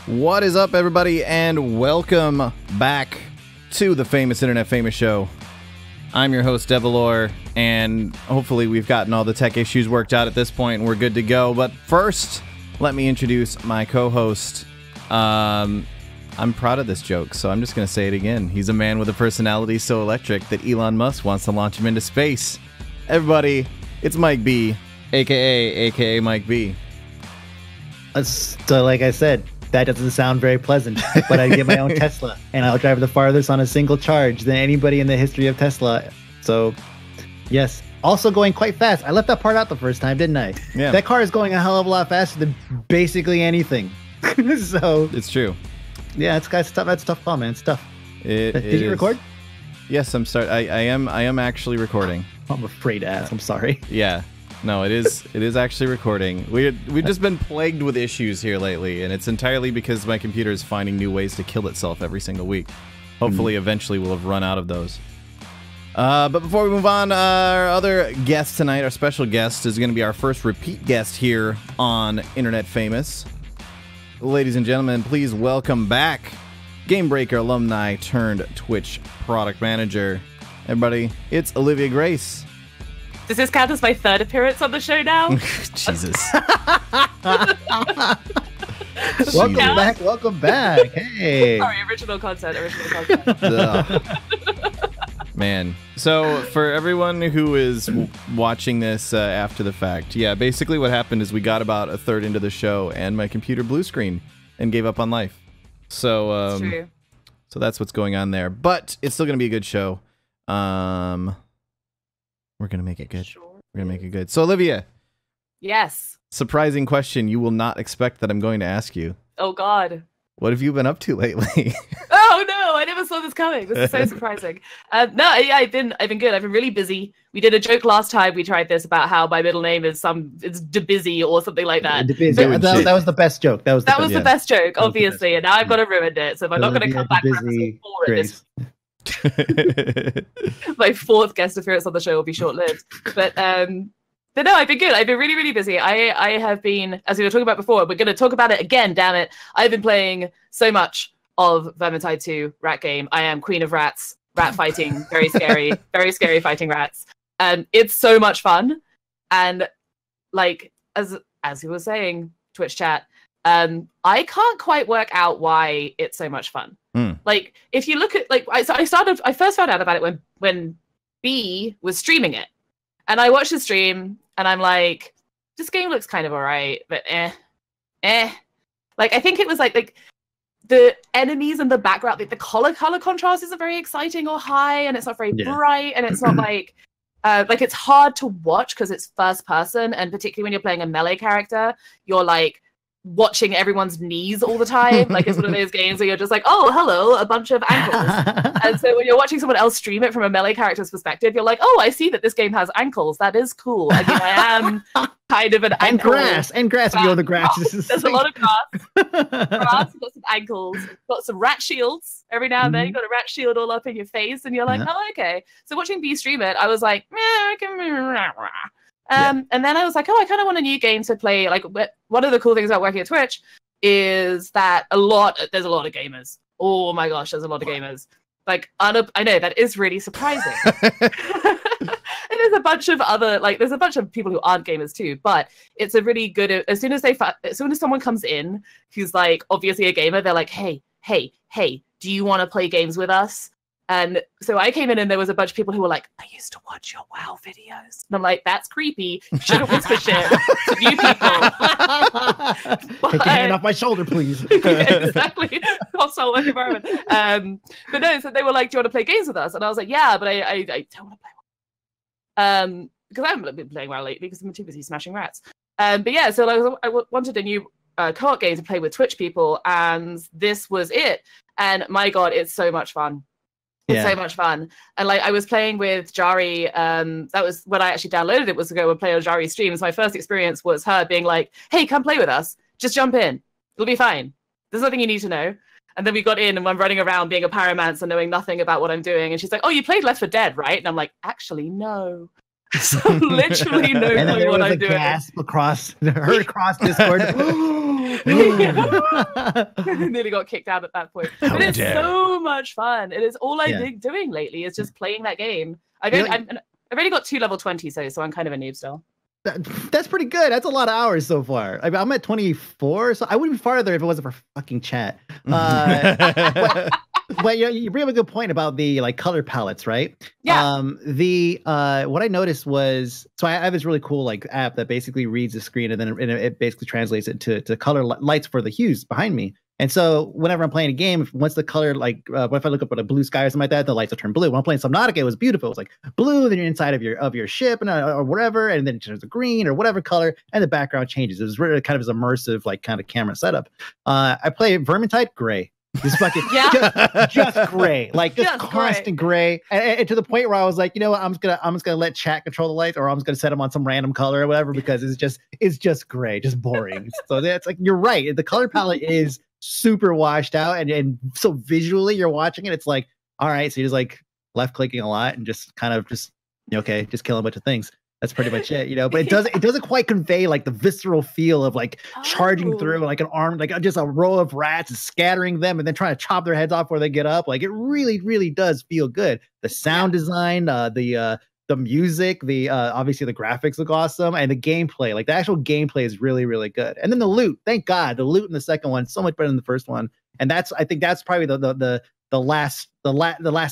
What is up, everybody, and welcome back to the Famous Internet Famous Show. I'm your host, Devilor, and hopefully we've gotten all the tech issues worked out at this point and we're good to go. But first, let me introduce my co-host. I'm proud of this joke, so I'm just going to say it again. He's a man with a personality so electric that Elon Musk wants to launch him into space. Everybody, it's Mike B, aka Mike B. So like I said, that doesn't sound very pleasant, but I get my own Tesla, and I'll drive the farthest on a single charge than anybody in the history of Tesla. So, yes. Also going quite fast. I left that part out the first time, didn't I? Yeah. That car is going a hell of a lot faster than basically anything. So It's true. yeah, it's got stuff. That's tough call, man. It's tough. Did you record? Yes, I'm sorry. I am actually recording. I'm afraid to ask. I'm sorry. Yeah. No, it is actually recording. We've just been plagued with issues here lately, and it's entirely because my computer is finding new ways to kill itself every single week. Hopefully, eventually we'll have run out of those. But before we move on, our other guest tonight, our special guest, is going to be our first repeat guest here on Internet Famous. Ladies and gentlemen, please welcome back Gamebreaker alumni turned Twitch product manager. Everybody, it's Olivia Grace. Does this count as my third appearance on the show now? Jesus. Welcome back. Hey. Sorry, original content. Man. So, for everyone who is watching this after the fact, yeah, basically what happened is we got about a third into the show and my computer blue screen and gave up on life. So, True. so that's what's going on there. But it's still going to be a good show. We're going to make it good. Sure. We're going to make it good. So, Olivia. Yes. Surprising question you will not expect that I'm going to ask you. Oh, God. What have you been up to lately? Oh, no. I never saw this coming. This is so surprising. No, yeah, I've been good. I've been really busy. We did a joke last time we tried this about how my middle name is DeBusy or something like that. That was the best joke. That was the best joke, obviously, and now I've got to ruin it. So if I'm not going to come back for episode 4 at this my fourth guest appearance on the show will be short-lived, but no, I've been good. I've been really busy. I have been, as we were talking about before, we're going to talk about it again, damn it. I've been playing so much of Vermintide 2 rat game. I am queen of rats, rat fighting, very scary fighting rats, and it's so much fun. And like as you were saying, Twitch chat, I can't quite work out why it's so much fun. Like, if you look at, like, I first found out about it when B was streaming it, and I watched the stream, and I'm like, this game looks kind of alright, but like, I think it was like the enemies in the background, like the color contrast isn't very exciting or high, and it's not very bright, and it's not like it's hard to watch because it's first person, and particularly when you're playing a melee character, you're like watching everyone's knees all the time. Like, it's one of those games where you're just like, oh, hello, a bunch of ankles. And so when you're watching someone else stream it from a melee character's perspective, you're like, oh, I see that this game has ankles. That is cool. I mean, I am kind of an ankle. And grass. You know, the grass. There's a lot of grass, lots of ankles, got some rat shields every now and then. You got a rat shield all up in your face, and you're like, oh, okay. So watching B stream it, I was like, I can. And then I was like, oh, I kind of want a new game to play. Like, one of the cool things about working at Twitch is that there's a lot of gamers. Oh my gosh, there's a lot of gamers. Like, I know that is really surprising. And there's a bunch of people who aren't gamers too. But it's a really good. As soon as someone comes in who's like obviously a gamer, they're like, hey, do you want to play games with us? And so I came in and there was a bunch of people who were like, I used to watch your WoW videos. And I'm like, that's creepy. You shouldn't whisper shit to new people. Take your hand off my shoulder, please. Yeah, exactly. Hostile work environment. But no, so they were like, do you want to play games with us? And I was like, yeah, but I don't want to play WoW. Because I haven't been playing WoW lately because I'm too busy smashing rats. But yeah, so I wanted a new co-op game to play with Twitch people, and this was it. And my God, it's so much fun. It's so much fun. And like, I was playing with Jari. That was when I actually downloaded it, was to go and play on Jari's streams. My first experience was her being like, hey, come play with us. Just jump in. It'll be fine. There's nothing you need to know. And then we got in and I'm running around being a pyromancer, knowing nothing about what I'm doing. And she's like, oh, you played Left 4 Dead, right? And I'm like, actually, no. So literally no clue what I'm doing. Gasp across Discord. Nearly got kicked out at that point. But it's so much fun. It is all I've been doing lately is just playing that game. I've only got 2 level 20s, so I'm kind of a noob still. That's pretty good. That's a lot of hours so far. I mean, I'm at 24, so I would be farther if it wasn't for fucking chat. But you bring up a good point about the like color palettes, right? Yeah. What I noticed was, so I have this really cool like app that basically reads the screen and then it basically translates it to color lights for the hues behind me. And so whenever I'm playing a game, once the color, like, what if I look up at a blue sky or something like that, the lights will turn blue. When I'm playing Subnautica, it was beautiful. It was like blue, then you're inside of your ship and or whatever, and then it turns to green or whatever color, and the background changes. It was really kind of as immersive, like kind of camera setup. I play Vermintide gray. Just fucking just gray, like just constant gray. And to the point where I was like, you know what, I'm just gonna let chat control the lights, or I'm just gonna set them on some random color or whatever, because it's just gray, just boring. So that's like, you're right. The color palette is super washed out, and so visually you're watching it, it's like, all right, so you're just like left clicking a lot and just kind of just just killing a bunch of things. That's pretty much it, but it doesn't quite convey like the visceral feel of like charging through like an arm, like just a row of rats and scattering them and then trying to chop their heads off before they get up. Like, it really, really does feel good. The sound design, the music, obviously the graphics look awesome, and the gameplay, like the actual gameplay is really, really good. And then the loot, thank God, the loot in the second one so much better than the first one. And I think that's probably the last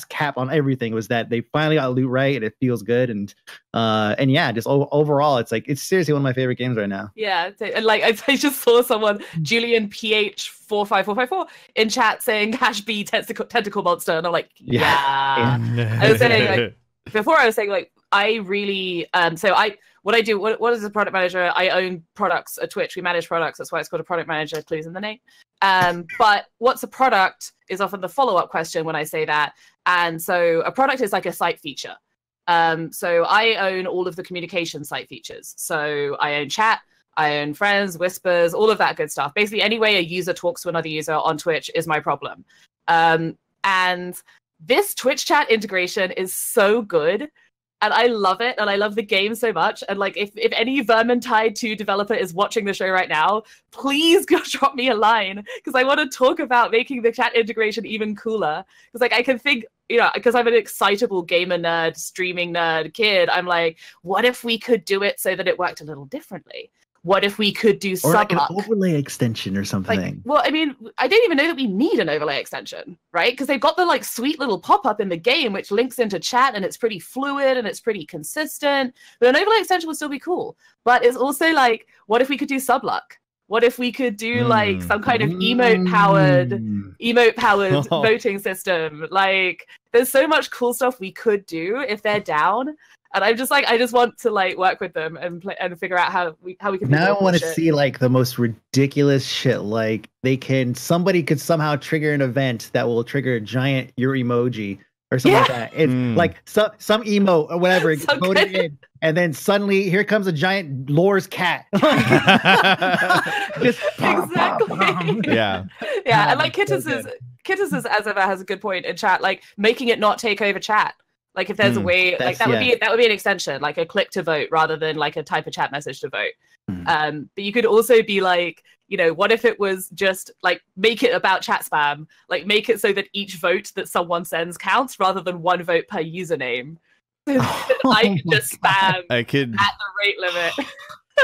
cap on everything, was that they finally got loot right and it feels good, and yeah, just overall it's like, it's seriously one of my favorite games right now. Yeah, and like I just saw someone, Julian PH45454 in chat saying #B tentacle monster, and I'm like, yeah. I was saying like before, I was saying like, I really what I do, what is a product manager? I own products at Twitch. We manage products. That's why it's called a product manager. Clues in the name. But what's a product is often the follow-up question when I say that. And so a product is like a site feature. So I own all of the communication site features. So I own chat, I own friends, whispers, all of that good stuff. Basically, any way a user talks to another user on Twitch is my problem. And this Twitch chat integration is so good. And I love it, and I love the game so much. And like, if any Vermintide 2 developer is watching the show right now, please go drop me a line, because I want to talk about making the chat integration even cooler. Because like, I can think, because I'm an excitable gamer nerd, streaming nerd kid, I'm like, what if we could do it so that it worked a little differently? What if we could do or like an Subluck? overlay extension or something? Like, well, I mean, I don't even know that we need an overlay extension, right? Because they've got the like sweet little pop-up in the game which links into chat, and it's pretty fluid and it's pretty consistent. But an overlay extension would still be cool. But it's also like, what if we could do Subluck? What if we could do like some kind of emote-powered voting system? Like, there's so much cool stuff we could do if they're down. And I'm just like, I just want to like work with them and play and figure out how we can. Now I want to see like the most ridiculous shit. Like, somebody could somehow trigger an event that will trigger a giant your emoji or something like that. It's like some emote or whatever it's voted in, and then suddenly here comes a giant Lore's cat. Just exactly. Yeah. Yeah, and like Kittis as ever has a good point in chat, like making it not take over chat. Like, if there's a way, like that would be an extension, like a click to vote rather than like a type of chat message to vote. But you could also be like, what if it was just like, make it about chat spam, like make it so that each vote that someone sends counts rather than one vote per username. I could just spam at the rate limit.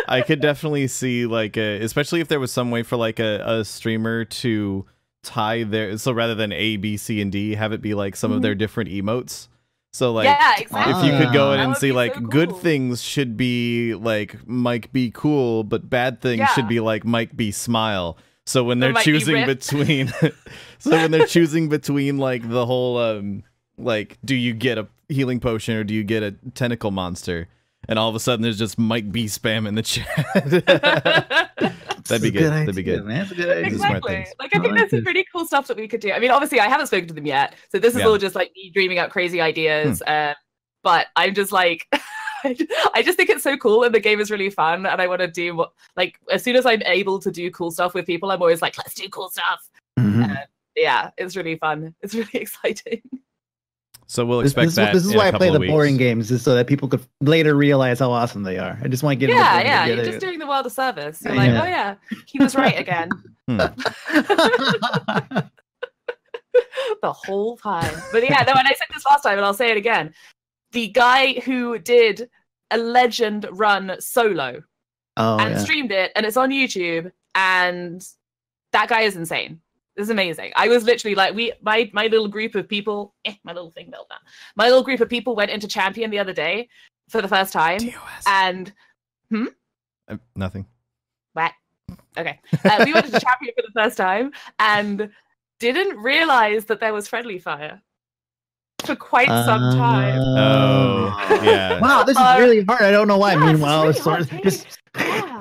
I could definitely see like especially if there was some way for like a streamer to tie so rather than A, B, C, and D, have it be like some of their different emotes. So like, exactly. if you could go in and see like, so cool. Good things should be like Mike be cool, but bad things should be like Mike be smile. So when they're choosing between, like the whole like, do you get a healing potion or do you get a tentacle monster? And all of a sudden there's just Mike B spam in the chat. That'd be good. That'd be good. Man. That's a good idea. Exactly. Like, I think that's some pretty cool stuff that we could do. I mean, obviously, I haven't spoken to them yet, so this is all just like me dreaming up crazy ideas. But I'm just like, I just think it's so cool, and the game is really fun, and I want to do like, as soon as I'm able to do cool stuff with people, I'm always like, let's do cool stuff. Yeah, it's really fun. It's really exciting. So we'll expect that. This is in why a I play couple the of boring weeks. games, is so that people could later realize how awesome they are. I just want to get Yeah, you're just doing the world a service. You're like, oh yeah, he was right again. The whole time. But yeah, no, when I said this last time, and I'll say it again, the guy who did a legend run solo and streamed it, and it's on YouTube, and that guy is insane. This is amazing. I was literally like, my little group of people, my little thing built that. My little group of people went into Champion the other day for the first time, and nothing. What? Okay, we went into Champion for the first time and didn't realize that there was friendly fire for quite some time. Oh, yeah. Wow, this is really hard. I don't know why. Yeah, Meanwhile, it's it's really sort hard of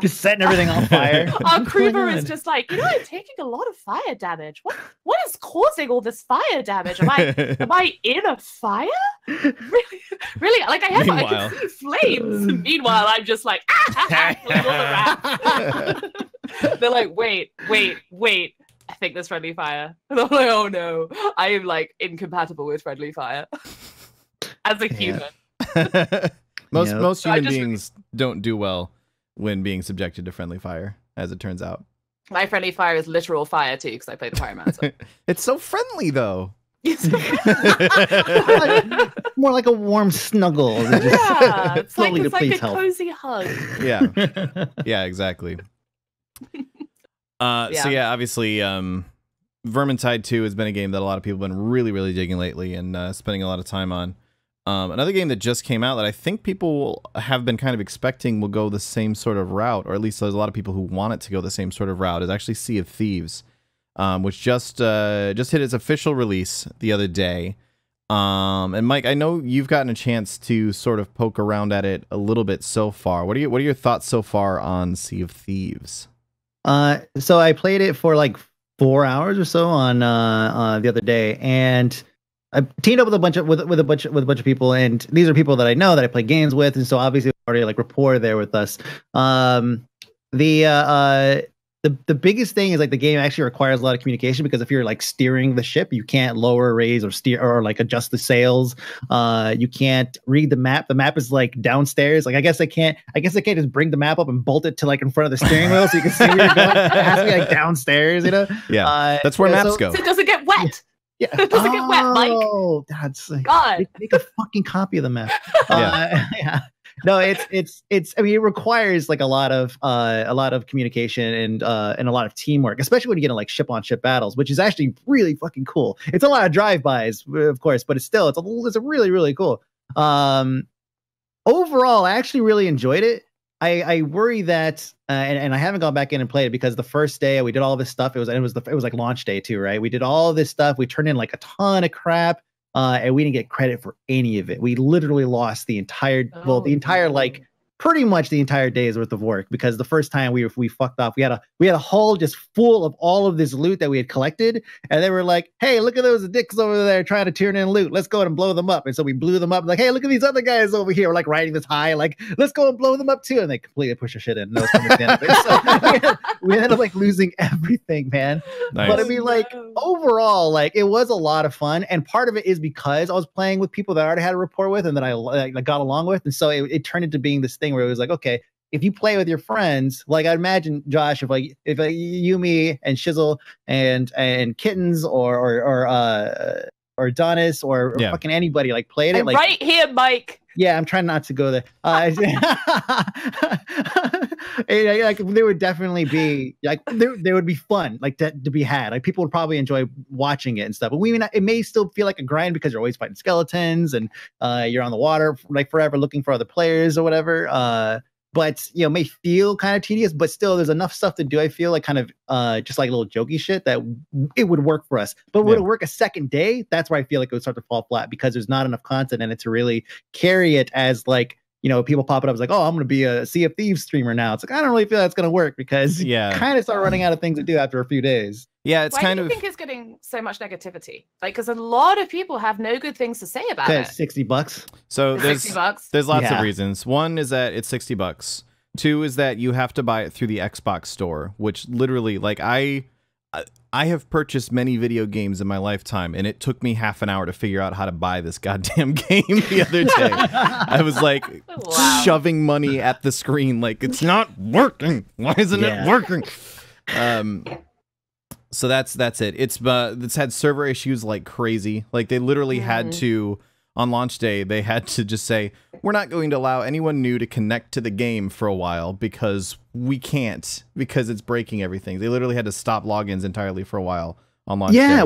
just setting everything on fire. Our creeper is just like, I'm taking a lot of fire damage. What is causing all this fire damage? Am I in a fire? Really? Like I can see flames. Meanwhile, I'm just like, killing all the rats. They're like, wait. I think there's friendly fire. And I'm like, oh no, I am like incompatible with friendly fire as a human. Most human beings don't do well when being subjected to friendly fire, as it turns out. My friendly fire is literal fire too, because I play the pyromancer. It's so friendly though. More like a warm snuggle. Yeah, it's like a help. cozy hug. Yeah, exactly. So yeah, obviously, Vermintide 2 has been a game that a lot of people have been really, really digging lately and spending a lot of time on. Another game that just came out that I think people have been kind of expecting will go the same sort of route, or at least there's a lot of people who want it to go the same sort of route, is actually Sea of Thieves, which just hit its official release the other day. And Mike, I know you've gotten a chance to sort of poke around at it a little bit so far. What are your thoughts so far on Sea of Thieves? So I played it for like 4 hours or so on the other day, and I teamed up with a bunch of people, and these are people that I know that I play games with, and so obviously already like rapport there with us. The biggest thing is like the game actually requires a lot of communication, because if you're like steering the ship, you can't lower, raise, or steer or like adjust the sails. You can't read the map. The map is like downstairs. Like I guess I can't just bring the map up and bolt it to like in front of the steering wheel so you can see where you're going. It has to be like downstairs, you know? Yeah, that's where maps go. So it doesn't get wet. Yeah, it doesn't get wet, Mike. Oh, that's like, God. Make a fucking copy of the map. Yeah. No, it's. I mean, it requires like a lot of communication and a lot of teamwork, especially when you get in like ship on ship battles, which is actually really fucking cool. It's a lot of drive-bys, of course, but it's a really, really cool. Overall, I actually really enjoyed it. I worry that, and I haven't gone back in and played it, because the first day we did all this stuff. It was like launch day too, right? We did all this stuff. We turned in like a ton of crap. And we didn't get credit for any of it. We literally lost the entire like pretty much the entire day's worth of work, because the first time we fucked off. We had a hull just full of all of this loot that we had collected, and they were like, "Hey, look at those dicks over there trying to turn in loot. Let's go and blow them up." And so we blew them up. Like, "Hey, look at these other guys over here." We're like riding this high, like, "Let's go and blow them up too." And they completely push our shit in. No, so we ended up like losing everything, man. Nice. But I mean, like overall, like it was a lot of fun, and part of it is because I was playing with people that I already had a rapport with and that I got along with, and so it turned into being this thing where it was like, okay, if you play with your friends, like I imagine, Josh, if you, me, and Shizzle and Kittens or Adonis or fucking anybody like played it, I'm like right here, Mike. Yeah, I'm trying not to go there. Like, there would definitely be like there would be fun like to be had. Like people would probably enjoy watching it and stuff. But it may still feel like a grind because you're always fighting skeletons and you're on the water like forever looking for other players or whatever. But may feel kind of tedious, but still there's enough stuff to do. I feel like kind of just like little jokey shit that it would work for us. But would it work a second day? That's where I feel like it would start to fall flat, because there's not enough content in it to really carry it as like, people pop it up as like, oh, I'm going to be a Sea of Thieves streamer now. It's like, I don't really feel that's going to work, because you kind of start running out of things to do after a few days. Yeah, it's Why do you think it's getting so much negativity? Like, because a lot of people have no good things to say about it. $60. So there's $60. There's lots of reasons. One is that it's $60. Two is that you have to buy it through the Xbox store, which literally, like, I I have purchased many video games in my lifetime, and it took me half an hour to figure out how to buy this goddamn game the other day. I was like shoving money at the screen, like, it's not working. Why isn't it working? So that's it. It's had server issues like crazy. Like they literally had to, on launch day, they had to just say, we're not going to allow anyone new to connect to the game for a while because we can't, because it's breaking everything. They literally had to stop logins entirely for a while on launch day.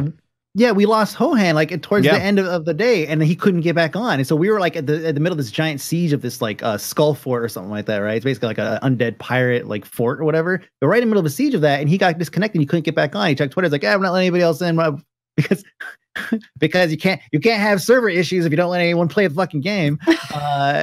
Yeah, we lost Hohan like towards the end of the day, and he couldn't get back on. And so we were like at the middle of this giant siege of this like skull fort or something like that, right? It's basically like an undead pirate like fort or whatever. But right in the middle of a siege of that, and he got disconnected. He couldn't get back on. He checked Twitter. He's like, I'm not letting anybody else in because you can't have server issues if you don't let anyone play the fucking game.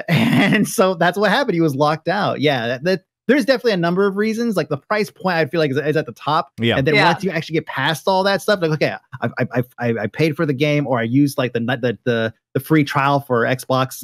And so that's what happened. He was locked out. Yeah, there's definitely a number of reasons. Like the price point, I feel like is at the top. Yeah. And then once you actually get past all that stuff, like, okay, I paid for the game, or I used like the free trial for Xbox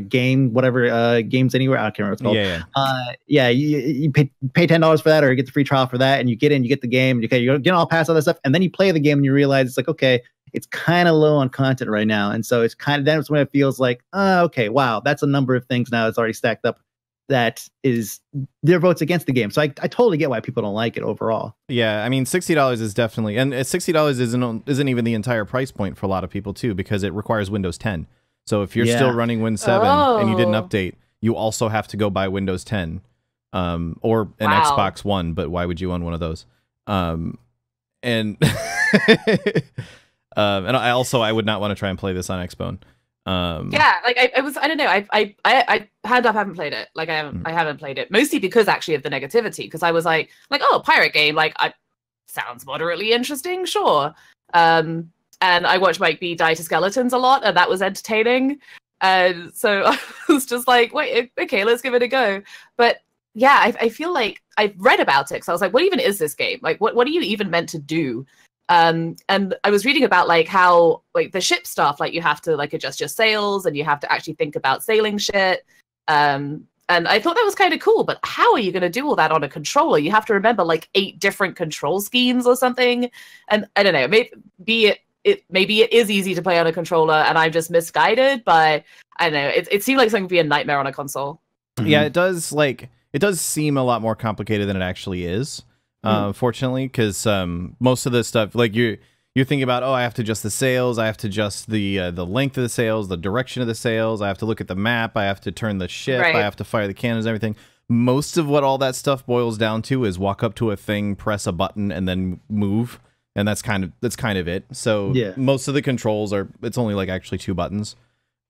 game, whatever games anywhere. I can't remember what it's called. You pay $10 for that, or you get the free trial for that, and you get in, you get the game, okay, you get all past all that stuff, and then you play the game and you realize it's like, okay, it's kind of low on content right now, and so it's kind of that's when it feels like, okay, wow, that's a number of things now that's already stacked up. That is their votes against the game. So I totally get why people don't like it overall. Yeah, I mean, $60 is definitely, and $60 isn't even the entire price point for a lot of people too, because it requires Windows 10. So if you're still running Windows 7 and you didn't update, you also have to go buy Windows 10 or an Xbox One. But why would you own one of those? And and I would not want to try and play this on Xbone. Like I don't know. I haven't played it. Like I haven't played it mostly because actually of the negativity. Because I was like, oh, pirate game, sounds moderately interesting, sure. And I watched Mike B die to skeletons a lot, and that was entertaining. And so I was just like, wait, okay, let's give it a go. But yeah, I feel like I've read about it, so I was like, what even is this game? Like, what are you even meant to do? And I was reading about how the ship stuff, you have to adjust your sails, and you have to actually think about sailing shit. And I thought that was kind of cool, but how are you going to do all that on a controller? You have to remember 8 different control schemes or something. And I don't know, maybe it is easy to play on a controller and I'm just misguided, but I don't know, it seemed like something would be a nightmare on a console. Yeah, it does seem a lot more complicated than it actually is. Fortunately, because most of the stuff, you're thinking about, I have to adjust the sails, I have to adjust the length of the sails, the direction of the sails, I have to look at the map, I have to turn the ship, I have to fire the cannons, everything. Most of what all that stuff boils down to is walk up to a thing, press a button, and then move, and that's kind of it. So most of the controls it's only actually 2 buttons.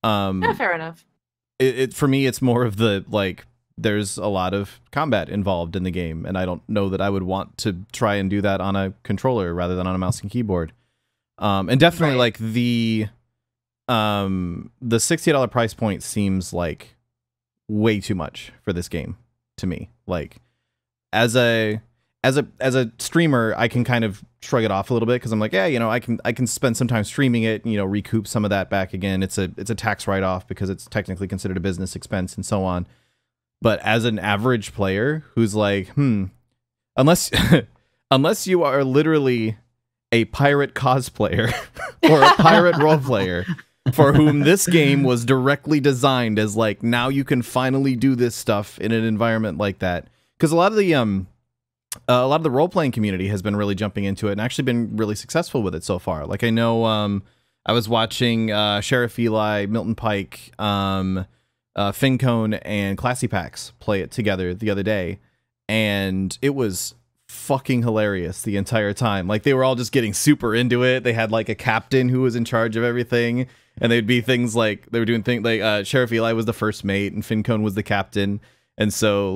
Yeah, fair enough. For me, it's more of the there's a lot of combat involved in the game, and I don't know that I would want to try and do that on a controller rather than on a mouse and keyboard. And definitely the $60 price point seems like way too much for this game to me. As a streamer, I can kind of shrug it off a little bit because I'm like, I can spend some time streaming it, recoup some of that back again. It's a tax write-off because it's technically considered a business expense and so on. But as an average player who's unless you are literally a pirate cosplayer or a pirate role player for whom this game was directly designed as now you can finally do this stuff in an environment like that. Because a lot of the role-playing community has been really jumping into it and actually been really successful with it so far. I know I was watching Sheriff Eli, Milton Pike, Fincone, and Classy Pax play it together the other day, and it was fucking hilarious the entire time. They were all just getting super into it. They had a captain who was in charge of everything, and they'd be things they were doing things Sheriff Eli was the first mate and Fincone was the captain, and so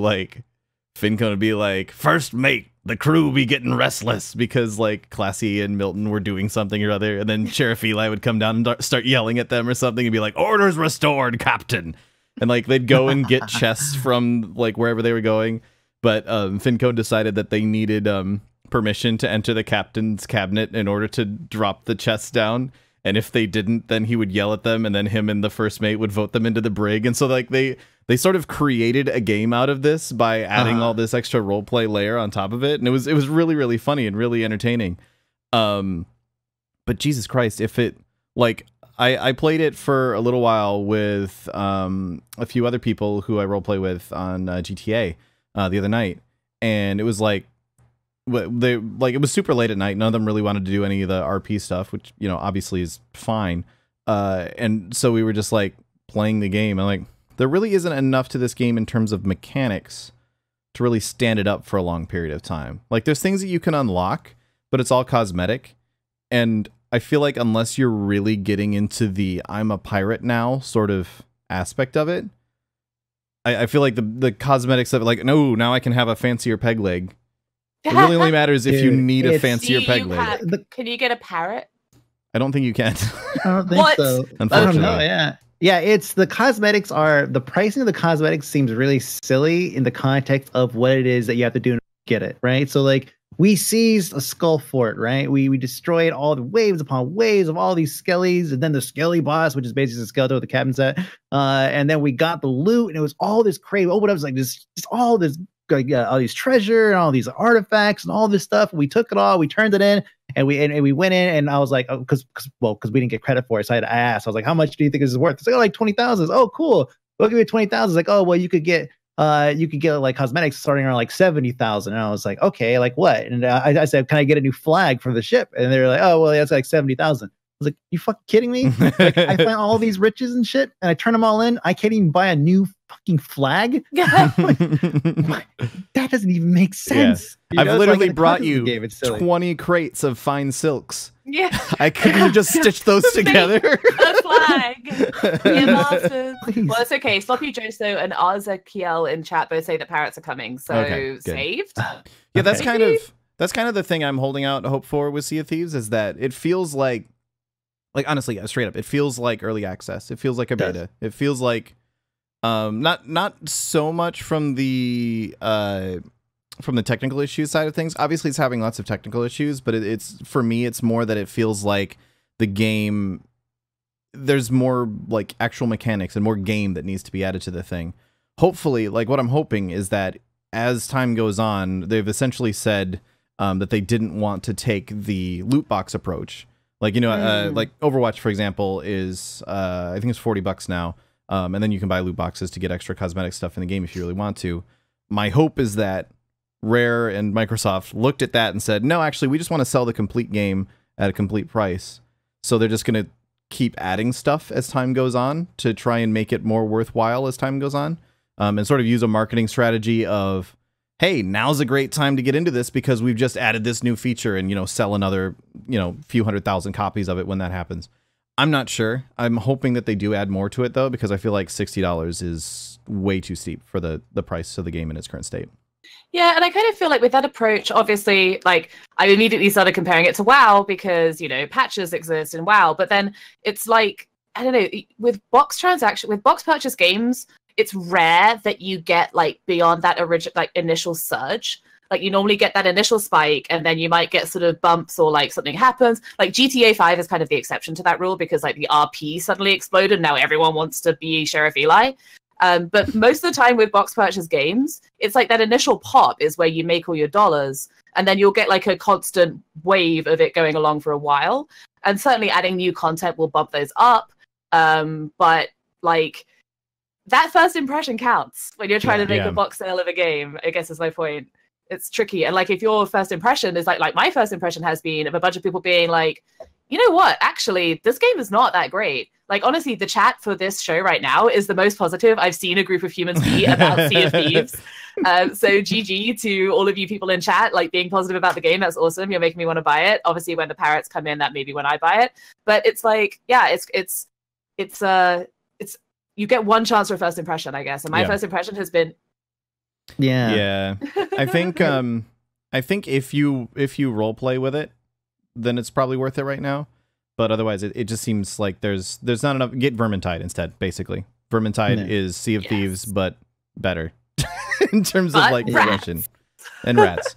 Fincone would be first mate, the crew be getting restless because Classy and Milton were doing something or other, and then Sheriff Eli would come down and start yelling at them or something and be like, orders restored, captain. And they'd go and get chests from wherever they were going, but Fincone decided that they needed permission to enter the captain's cabinet in order to drop the chests down. And if they didn't, then he would yell at them, and then him and the first mate would vote them into the brig. And so they they sort of created a game out of this by adding all this extra roleplay layer on top of it, and it was really, really funny and really entertaining. But Jesus Christ, if it like I played it for a little while with a few other people who I roleplay with on GTA the other night, and it was like it was super late at night. None of them really wanted to do any of the RP stuff, which, you know, obviously is fine. And so we were just like playing the game, and like, there really isn't enough to this game in terms of mechanics to really stand it up for a long period of time. Like, there's things that you can unlock, but it's all cosmetic. And I feel like unless you're really getting into the I'm a pirate now sort of aspect of it, I feel like the cosmetics of it, like, no, now I can have a fancier peg leg. It really only matters if you need a fancier peg leg. Can you get a parrot? I don't think you can. I don't think so. Unfortunately. I don't know, yeah. Yeah, it's the cosmetics the pricing of the cosmetics seems really silly in the context of what it is that you have to do to get it, right? So like, we seized a skull fort, right? We destroyed all the waves upon waves of all these skellies, and then the skelly boss, which is basically the skeleton with the cabin set. And then we got the loot, and it was all this crazy. Oh, but I was like, just all this, all these treasure and all these artifacts and all this stuff. We took it all, we turned it in, and we went in, and I was like, oh, because we didn't get credit for it, so I had to ask. I was like, how much do you think this is worth? It's like, oh, like 20,000. Oh, cool. We'll give you 20,000. It's like, oh, well, you could get like cosmetics starting around like 70,000. And I was like, okay, like what? And I said, can I get a new flag for the ship? And they were like, oh, well, that's like 70,000. I was like, you fucking kidding me? Like, I find all these riches and shit, and I turn them all in. I can't even buy a new fucking flag. Like, that doesn't even make sense. Yeah. I've literally brought you 20 crates of fine silks. Yeah, I couldn't just stitch those together. A flag. Well, it's okay. Sloppy Joso and Arza Kiel in chat both say that parrots are coming, so okay, saved. Yeah, that's kind of the thing I'm holding out hope for with Sea of Thieves, is that it feels like honestly, straight up, it feels like early access. It feels like a beta. It feels like not so much from the technical issues side of things. Obviously, it's having lots of technical issues, but it's for me, it's more that it feels like the game, there's more like actual mechanics and more game that needs to be added to the thing. Hopefully, like, what I'm hoping is that as time goes on, they've essentially said that they didn't want to take the loot box approach. Like, you know, like Overwatch, for example, is I think it's $40 now. And then you can buy loot boxes to get extra cosmetic stuff in the game if you really want to. My hope is that Rare and Microsoft looked at that and said, no, actually, we just want to sell the complete game at a complete price. So they're just going to keep adding stuff as time goes on to try and make it more worthwhile as time goes on. And sort of use a marketing strategy of, hey, now's a great time to get into this because we've just added this new feature, and, you know, sell another, you know, few 100,000 copies of it when that happens. I'm not sure. I'm hoping that they do add more to it, though, because I feel like $60 is way too steep for the price of the game in its current state. Yeah, and I kind of feel like with that approach, obviously, like, I immediately started comparing it to WoW because, you know, patches exist in WoW, but then it's like, I don't know, with box purchase games, it's rare that you get like beyond that initial surge. Like, you normally get that initial spike, and then you might get sort of bumps or like something happens. Like GTA 5 is kind of the exception to that rule because like the RP suddenly exploded. Now everyone wants to be Sheriff Eli. But most of the time with box purchase games, it's like that initial pop is where you make all your dollars, and then you'll get like a constant wave of it going along for a while. And certainly adding new content will bump those up. But like, that first impression counts when you're trying to make a box sale of a game, I guess is my point. It's tricky. And like, if your first impression is like my first impression has been of a bunch of people being like, you know what, actually, this game is not that great. Like, honestly, the chat for this show right now is the most positive I've seen a group of humans be about Sea of Thieves. So GG to all of you people in chat, like, being positive about the game. That's awesome. You're making me want to buy it. Obviously, when the parrots come in, that may be when I buy it. But it's like, yeah, it's you get one chance for a first impression, I guess. And my first impression has been, yeah. I think if you role play with it, then it's probably worth it right now. But otherwise, it just seems like there's not enough. Get Vermintide instead, basically. Vermintide is Sea of Thieves, but better in terms of like progression. And rats.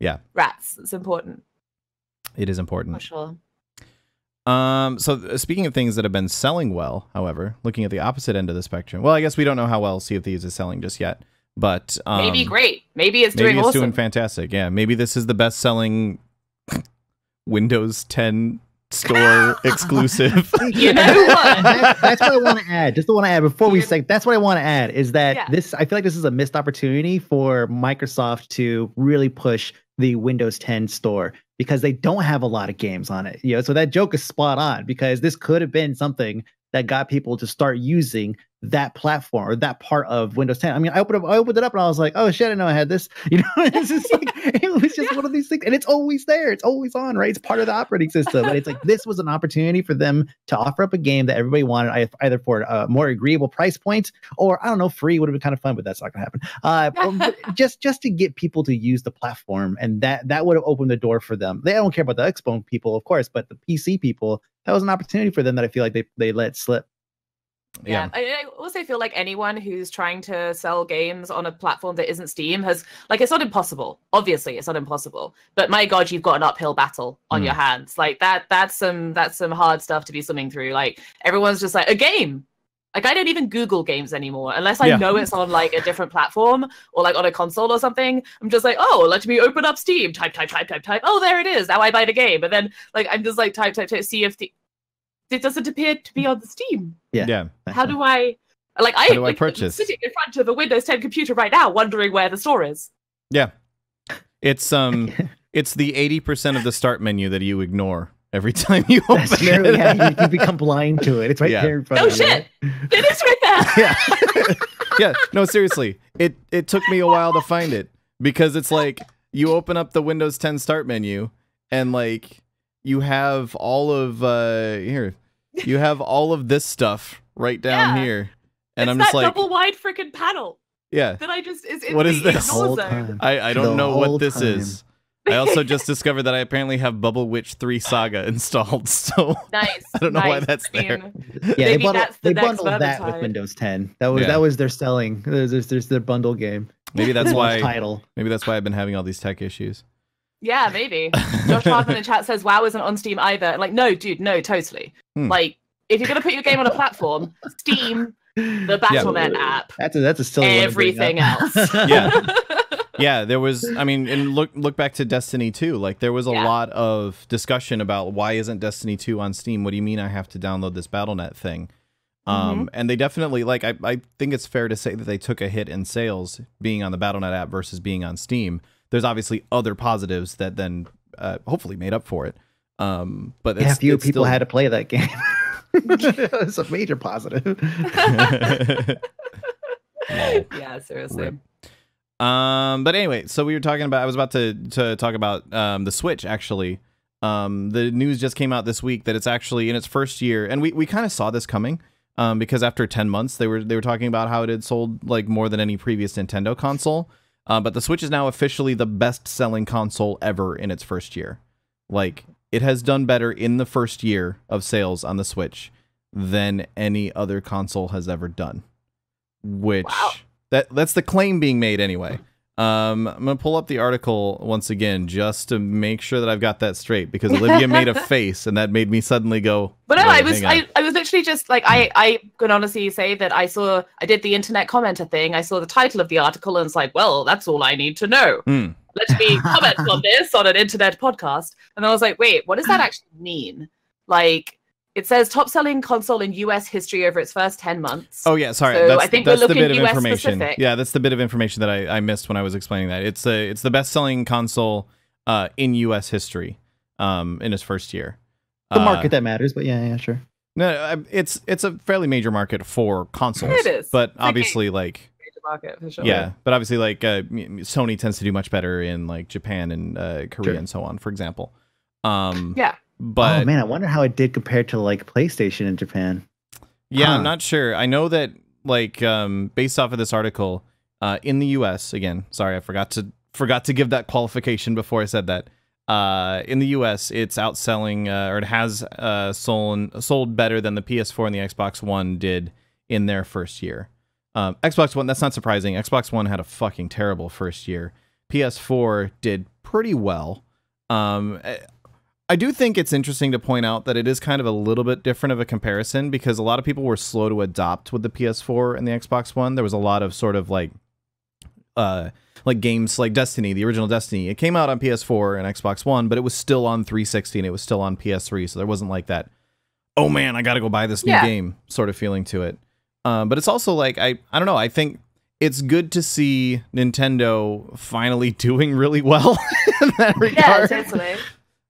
Yeah. Rats. It's important. It is important. For sure. Speaking of things that have been selling well, however, looking at the opposite end of the spectrum, well, I guess we don't know how well Sea of Thieves is selling just yet, but maybe great. Maybe it's doing awesome. Doing fantastic. Yeah, maybe this is the best-selling Windows 10 store exclusive. You know what? That's what I want to add. Just want to add before we say. That's what I want to add is that this. I feel like this is a missed opportunity for Microsoft to really push the Windows 10 store because they don't have a lot of games on it. You know, so that joke is spot on because this could have been something that got people to start using that platform or that part of Windows 10. I mean, I opened it up and I was like, oh shit, I didn't know I had this. You know, it's just like, it was just one of these things. And it's always there. It's always on, right? It's part of the operating system. And it's like, this was an opportunity for them to offer up a game that everybody wanted, either for a more agreeable price point or, I don't know, free would have been kind of fun, but that's not going to happen. Just to get people to use the platform. And that would have opened the door for them. They don't care about the Xbox people, of course, but the PC people, that was an opportunity for them that I feel like they let slip. Yeah. I also feel like anyone who's trying to sell games on a platform that isn't Steam has, like, it's not impossible. Obviously, it's not impossible. But my God, you've got an uphill battle on your hands. Like that's some hard stuff to be swimming through. Like everyone's just like, a game. Like I don't even Google games anymore unless I know it's on like a different platform or like on a console or something. I'm just like, oh, let me open up Steam. Type. Oh, there it is. Now I buy the game. But then like I'm just like type. See if it doesn't appear to be on the Steam. Yeah. How do I purchase? I'm sitting in front of a Windows 10 computer right now, wondering where the store is. Yeah, it's it's the 80% of the start menu that you ignore every time you open it. Yeah, you become blind to it. It's right there in front of you. Oh shit! It is right there. Yeah. No, seriously, it took me a while to find it because it's like you open up the Windows 10 start menu and like you have all of here. You have all of this stuff right down here, and it's I'm just that like double wide freaking panel. Yeah. That I just is in what is this? I don't know what this is. I also just discovered that I apparently have Bubble Witch 3 Saga installed, so nice. I don't know why that's there. Yeah, they bundled that with Windows 10. That was their selling. There's their bundle game. Maybe that's why title. Maybe that's why I've been having all these tech issues. Yeah, maybe. Josh Hartman in chat says WoW isn't on Steam either. Like, no, dude, no, totally. Like, if you're gonna put your game on a platform, Steam, the Battle.net app, that's a silly everything else. Yeah, there was. I mean, and look back to Destiny 2. Like, there was a lot of discussion about why isn't Destiny 2 on Steam? What do you mean I have to download this Battle.net thing? And they definitely, like, I think it's fair to say that they took a hit in sales being on the Battle.net app versus being on Steam. There's obviously other positives that then hopefully made up for it. But few people had to play that game. It's a major positive. Yeah, seriously. Rip. But anyway, so we were talking about. I was about to talk about the Switch. Actually, the news just came out this week that it's actually in its first year, and we kind of saw this coming. Because after 10 months, they were talking about how it had sold like more than any previous Nintendo console. But the Switch is now officially the best-selling console ever in its first year. Like, it has done better in the first year of sales on the Switch than any other console has ever done. Which, that's the claim being made anyway. I'm going to pull up the article once again just to make sure that I've got that straight, because Olivia made a face, and that made me suddenly go... But no, I was literally just like, I can honestly say that I did the internet commenter thing. I saw the title of the article and it's like, well, that's all I need to know. Let me comment on this on an internet podcast. And I was like, wait, what does that actually mean? Like, it says top selling console in US history over its first 10 months. Oh yeah, sorry. So I think that's we're the looking bit of US information. specific. Yeah, that's the bit of information that I missed when I was explaining that. It's the best selling console in US history in its first year. The market that matters, but yeah, sure. No, it's a fairly major market for consoles. It is. But obviously, like, major market for sure. Yeah, but obviously, like, Sony tends to do much better in like Japan and Korea and so on, for example. Yeah. But oh man, I wonder how it did compared to like PlayStation in Japan. Yeah, I'm not sure. I know that like based off of this article, in the US, again, sorry, I forgot to give that qualification before I said that. In the US, it's outselling or it has sold better than the PS4 and the Xbox One did in their first year. Xbox One, that's not surprising. Xbox One had a fucking terrible first year. PS4 did pretty well. I do think it's interesting to point out that it is kind of a little bit different of a comparison because a lot of people were slow to adopt with the PS4 and the Xbox One. There was a lot of sort of like games like Destiny, the original Destiny. It came out on PS4 and Xbox One, but it was still on 360 and it was still on PS3. So there wasn't like that, oh man, I got to go buy this new game sort of feeling to it. But it's also like, I don't know. I think it's good to see Nintendo finally doing really well in that regard. Yeah, totally.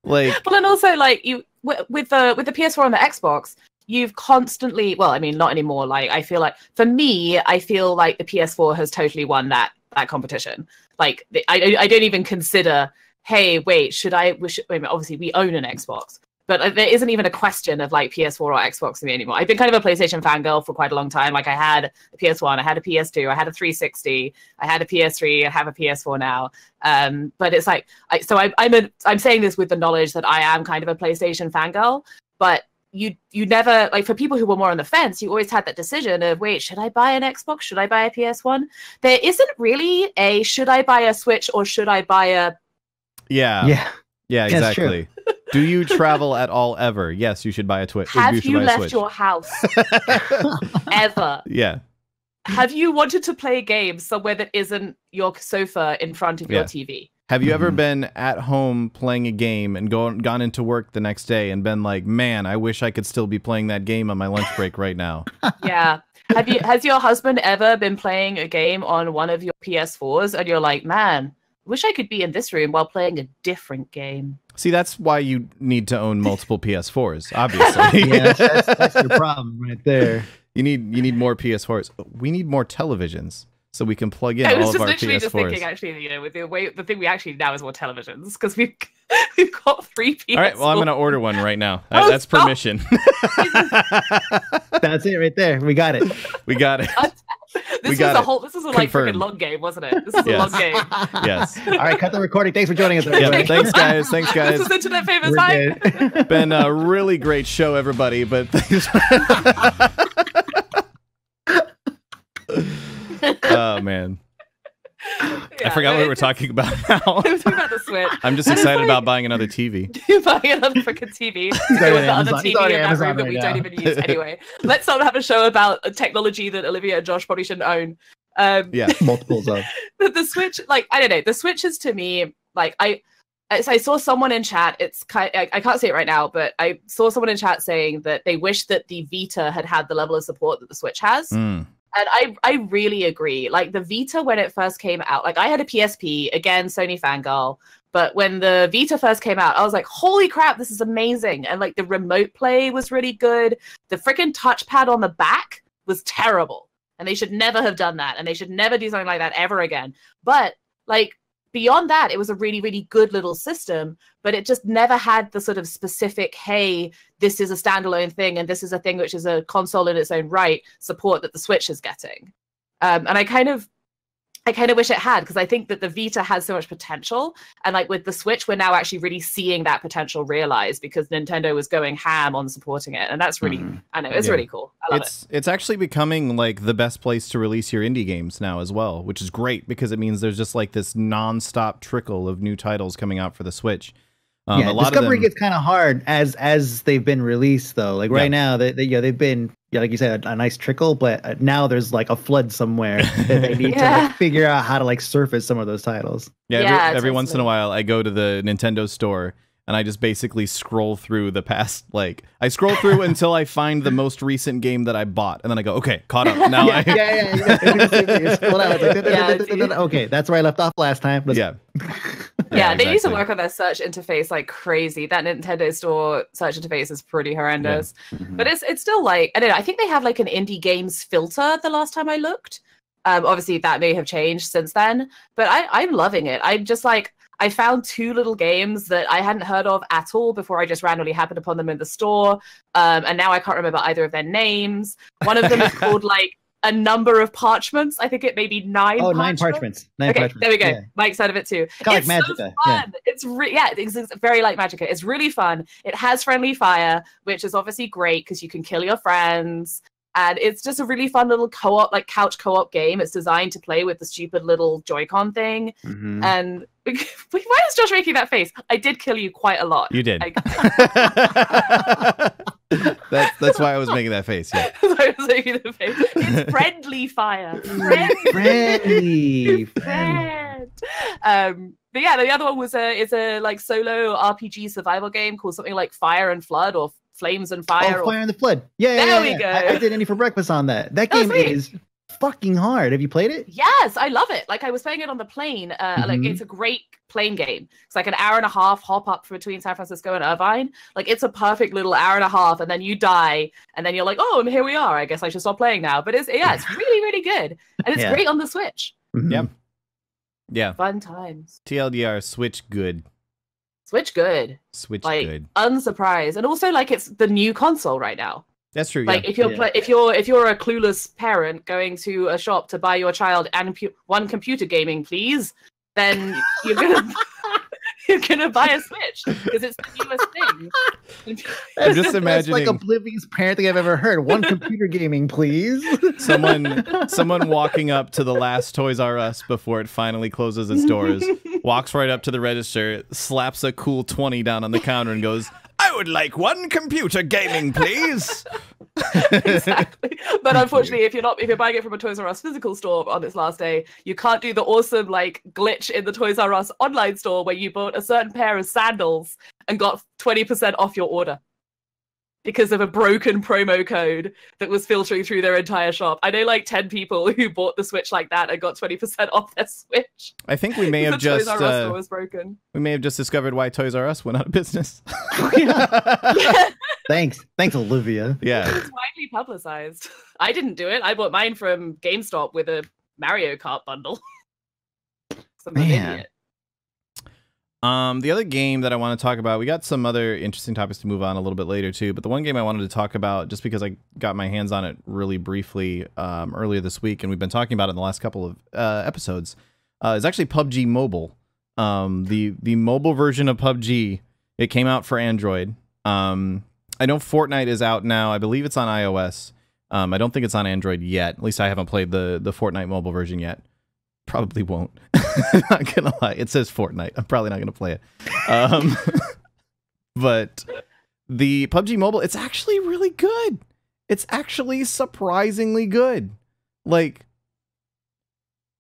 Like, well, and also like you with the PS4 and the Xbox, you've constantly, well, I mean, not anymore. Like, I feel like for me, I feel like the PS4 has totally won that competition. Like, I don't even consider, hey, wait, I mean, obviously we own an Xbox, but there isn't even a question of like PS4 or Xbox for me anymore. I've been kind of a PlayStation fangirl for quite a long time. Like I had a PS1, I had a PS2, I had a 360, I had a PS3, I have a PS4 now. But it's like, I'm saying this with the knowledge that I am kind of a PlayStation fangirl, but you never, like for people who were more on the fence, you always had that decision of, wait, should I buy an Xbox? Should I buy a PS1? There isn't really a, should I buy a Switch or should I buy a... Yeah, exactly. Do you travel at all ever? Yes, you should buy a Twitch. Have you left your house ever? Yeah. Have you wanted to play games somewhere that isn't your sofa in front of your TV? Have you ever been at home playing a game and gone into work the next day and been like, man, I wish I could still be playing that game on my lunch break right now? Yeah. Has your husband ever been playing a game on one of your PS4s and you're like, man, I wish I could be in this room while playing a different game? See, that's why you need to own multiple PS4s, obviously. Yeah, that's your problem right there. You need more PS4s. We need more televisions so we can plug in all of our PS4s. I was just literally just thinking, actually, you know, with the thing we actually now is more televisions because we've got 3 PS4s. All right, well, I'm going to order one right now. That's permission. That's it right there. We got it. We got it. This was a like freaking long game, wasn't it? This is a long game. Yes. All right, cut the recording. Thanks for joining us, everybody. Yeah, thanks, guys. Thanks, guys. This is Internet Famous Time. Been a really great show, everybody. But thanks. Oh man. Yeah, I forgot what we were talking about now. We were talking about the Switch. I'm just excited about buying another TV. Buying another freaking TV. With the other TV in that room that we don't even use anyway. Let's not have a show about technology that Olivia and Josh probably shouldn't own. Multiples of. The Switch, like, I don't know. The Switch is, to me, like, I saw someone in chat. I can't say it right now, but I saw someone in chat saying that they wish that the Vita had the level of support that the Switch has. And I really agree. Like the Vita, when it first came out, like I had a PSP, again, Sony fangirl. But when the Vita first came out, I was like, holy crap, this is amazing. And like the remote play was really good. The freaking touchpad on the back was terrible. And they should never have done that. And they should never do something like that ever again. But like beyond that, it was a really, really good little system. But it just never had the sort of specific, hey, this is a standalone thing and this is a thing which is a console in its own right support that the Switch is getting. And I kind of wish it had, because I think that the Vita has so much potential. And like with the Switch, we're now actually really seeing that potential realized because Nintendo was going ham on supporting it. And that's really, I know, it's really cool. I love it. It's actually becoming like the best place to release your indie games now as well, which is great because it means there's just like this nonstop trickle of new titles coming out for the Switch. A lot discovery gets kind of hard as they've been released though. Like right now, they've been like you said, a nice trickle, but now there's like a flood somewhere that they need to like, figure out how to like surface some of those titles. Every once in a while, I go to the Nintendo store and I just basically scroll through the past. Like I scroll through until I find the most recent game that I bought, and then I go, okay, caught up. Now okay, that's where I left off last time. Yeah, they need to work on their search interface like crazy. That Nintendo Store search interface is pretty horrendous. But it's still like, I don't know, I think they have like an indie games filter the last time I looked. Obviously that may have changed since then, but I'm loving it. I'm just like, I found 2 little games that I hadn't heard of at all before I just randomly happened upon them in the store. And now I can't remember either of their names. One of them is called like a number of parchments. I think it may be 9 parchments. 9 parchments. There we go. Yeah. Mike's out of it too. It's like Magica. So fun. Yeah. It's very like Magica. It's really fun. It has friendly fire, which is obviously great because you can kill your friends. And it's just a really fun little co-op, like couch co-op game. It's designed to play with the stupid little Joy-Con thing. And Why is Josh making that face? I did kill you quite a lot. You did. That's why I was making that face. Yeah. I was making the face. It's friendly fire. Friendly. Friend. But yeah, the other one was it's a like solo RPG survival game called something like Fire and Flood or Flames and Fire. Oh, Fire and the Flood. Yeah, there we go. I did any for breakfast on that. That game is fucking hard. Have you played it? Yes, I love it. Like I was playing it on the plane. Like it's a great plane game. It's like an hour and a half hop up between San Francisco and Irvine. Like it's a perfect little hour and a half, and then you die, and then you're like, oh, and here we are. I guess I should stop playing now. But it's really, really good, and it's great on the Switch. Yeah. Yeah. Fun times. TLDR, Switch good. Switch good. Switch like, good. Unsurprised. And also like it's the new console right now. That's true. Like if you're if you're a clueless parent going to a shop to buy your child one computer gaming, please, then you're gonna buy a Switch because it's the newest thing. I'm just imagining that's like oblivious parenting I've ever heard. One computer gaming, please. Someone walking up to the last Toys R Us before it finally closes its doors, walks right up to the register, slaps a cool 20 down on the counter, and goes, "I would like one computer gaming, please." Exactly. But unfortunately, if you're buying it from a Toys R Us physical store on its last day, you can't do the awesome like glitch in the Toys R Us online store where you bought a certain pair of sandals and got 20% off your order because of a broken promo code that was filtering through their entire shop. I know like 10 people who bought the Switch like that and got 20% off their Switch. I think we may have just Toys R Us store was broken. We may have just discovered why Toys R Us went out of business. Yeah. Thanks, Olivia. Yeah, it's widely publicized. I didn't do it. I bought mine from GameStop with a Mario Kart bundle. Man. The other game that I want to talk about, we got some other interesting topics to move on a little bit later too, but the one game I wanted to talk about, just because I got my hands on it really briefly earlier this week, and we've been talking about it in the last couple of episodes, is actually PUBG Mobile. The mobile version of PUBG, it came out for Android. I know Fortnite is out now. I believe it's on iOS. I don't think it's on Android yet. At least I haven't played the Fortnite mobile version yet. Probably won't. Not gonna lie. It says Fortnite. I'm probably not gonna play it. But the PUBG Mobile, it's actually really good. It's actually surprisingly good. Like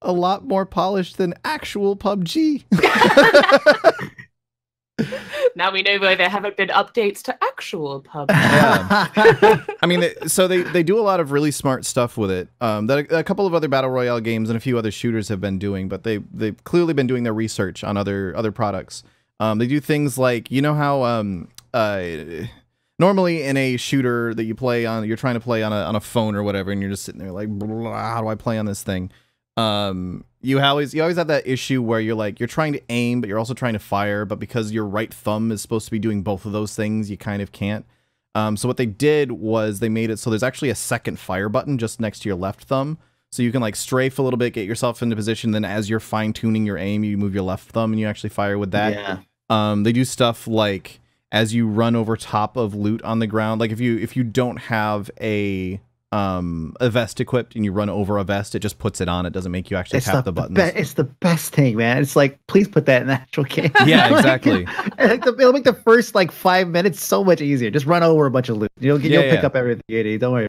a lot more polished than actual PUBG. Now we know why there haven't been updates to actual PUBG. Yeah. I mean, so they do a lot of really smart stuff with it. That a couple of other battle royale games and a few other shooters have been doing, but they've clearly been doing their research on other products. They do things like, you know how normally in a shooter that you play on, you're trying to play on a phone or whatever, and you're just sitting there like, how do I play on this thing? You always have that issue where you're trying to aim, but you're also trying to fire, but because your right thumb is supposed to be doing both of those things, you kind of can't. So what they did was they made it so there's actually a second fire button just next to your left thumb. So you can like strafe a little bit, get yourself into position, then as you're fine tuning your aim, you move your left thumb and you actually fire with that. Yeah. They do stuff like as you run over top of loot on the ground, like if you don't have a vest equipped and you run over a vest, it just puts it on. It doesn't make you actually tap the buttons. It's the best thing, man. It's like, please put that in the actual game. Yeah, exactly. It'll make the first like 5 minutes so much easier. Just run over a bunch of loot. You'll pick up everything you need. Don't worry.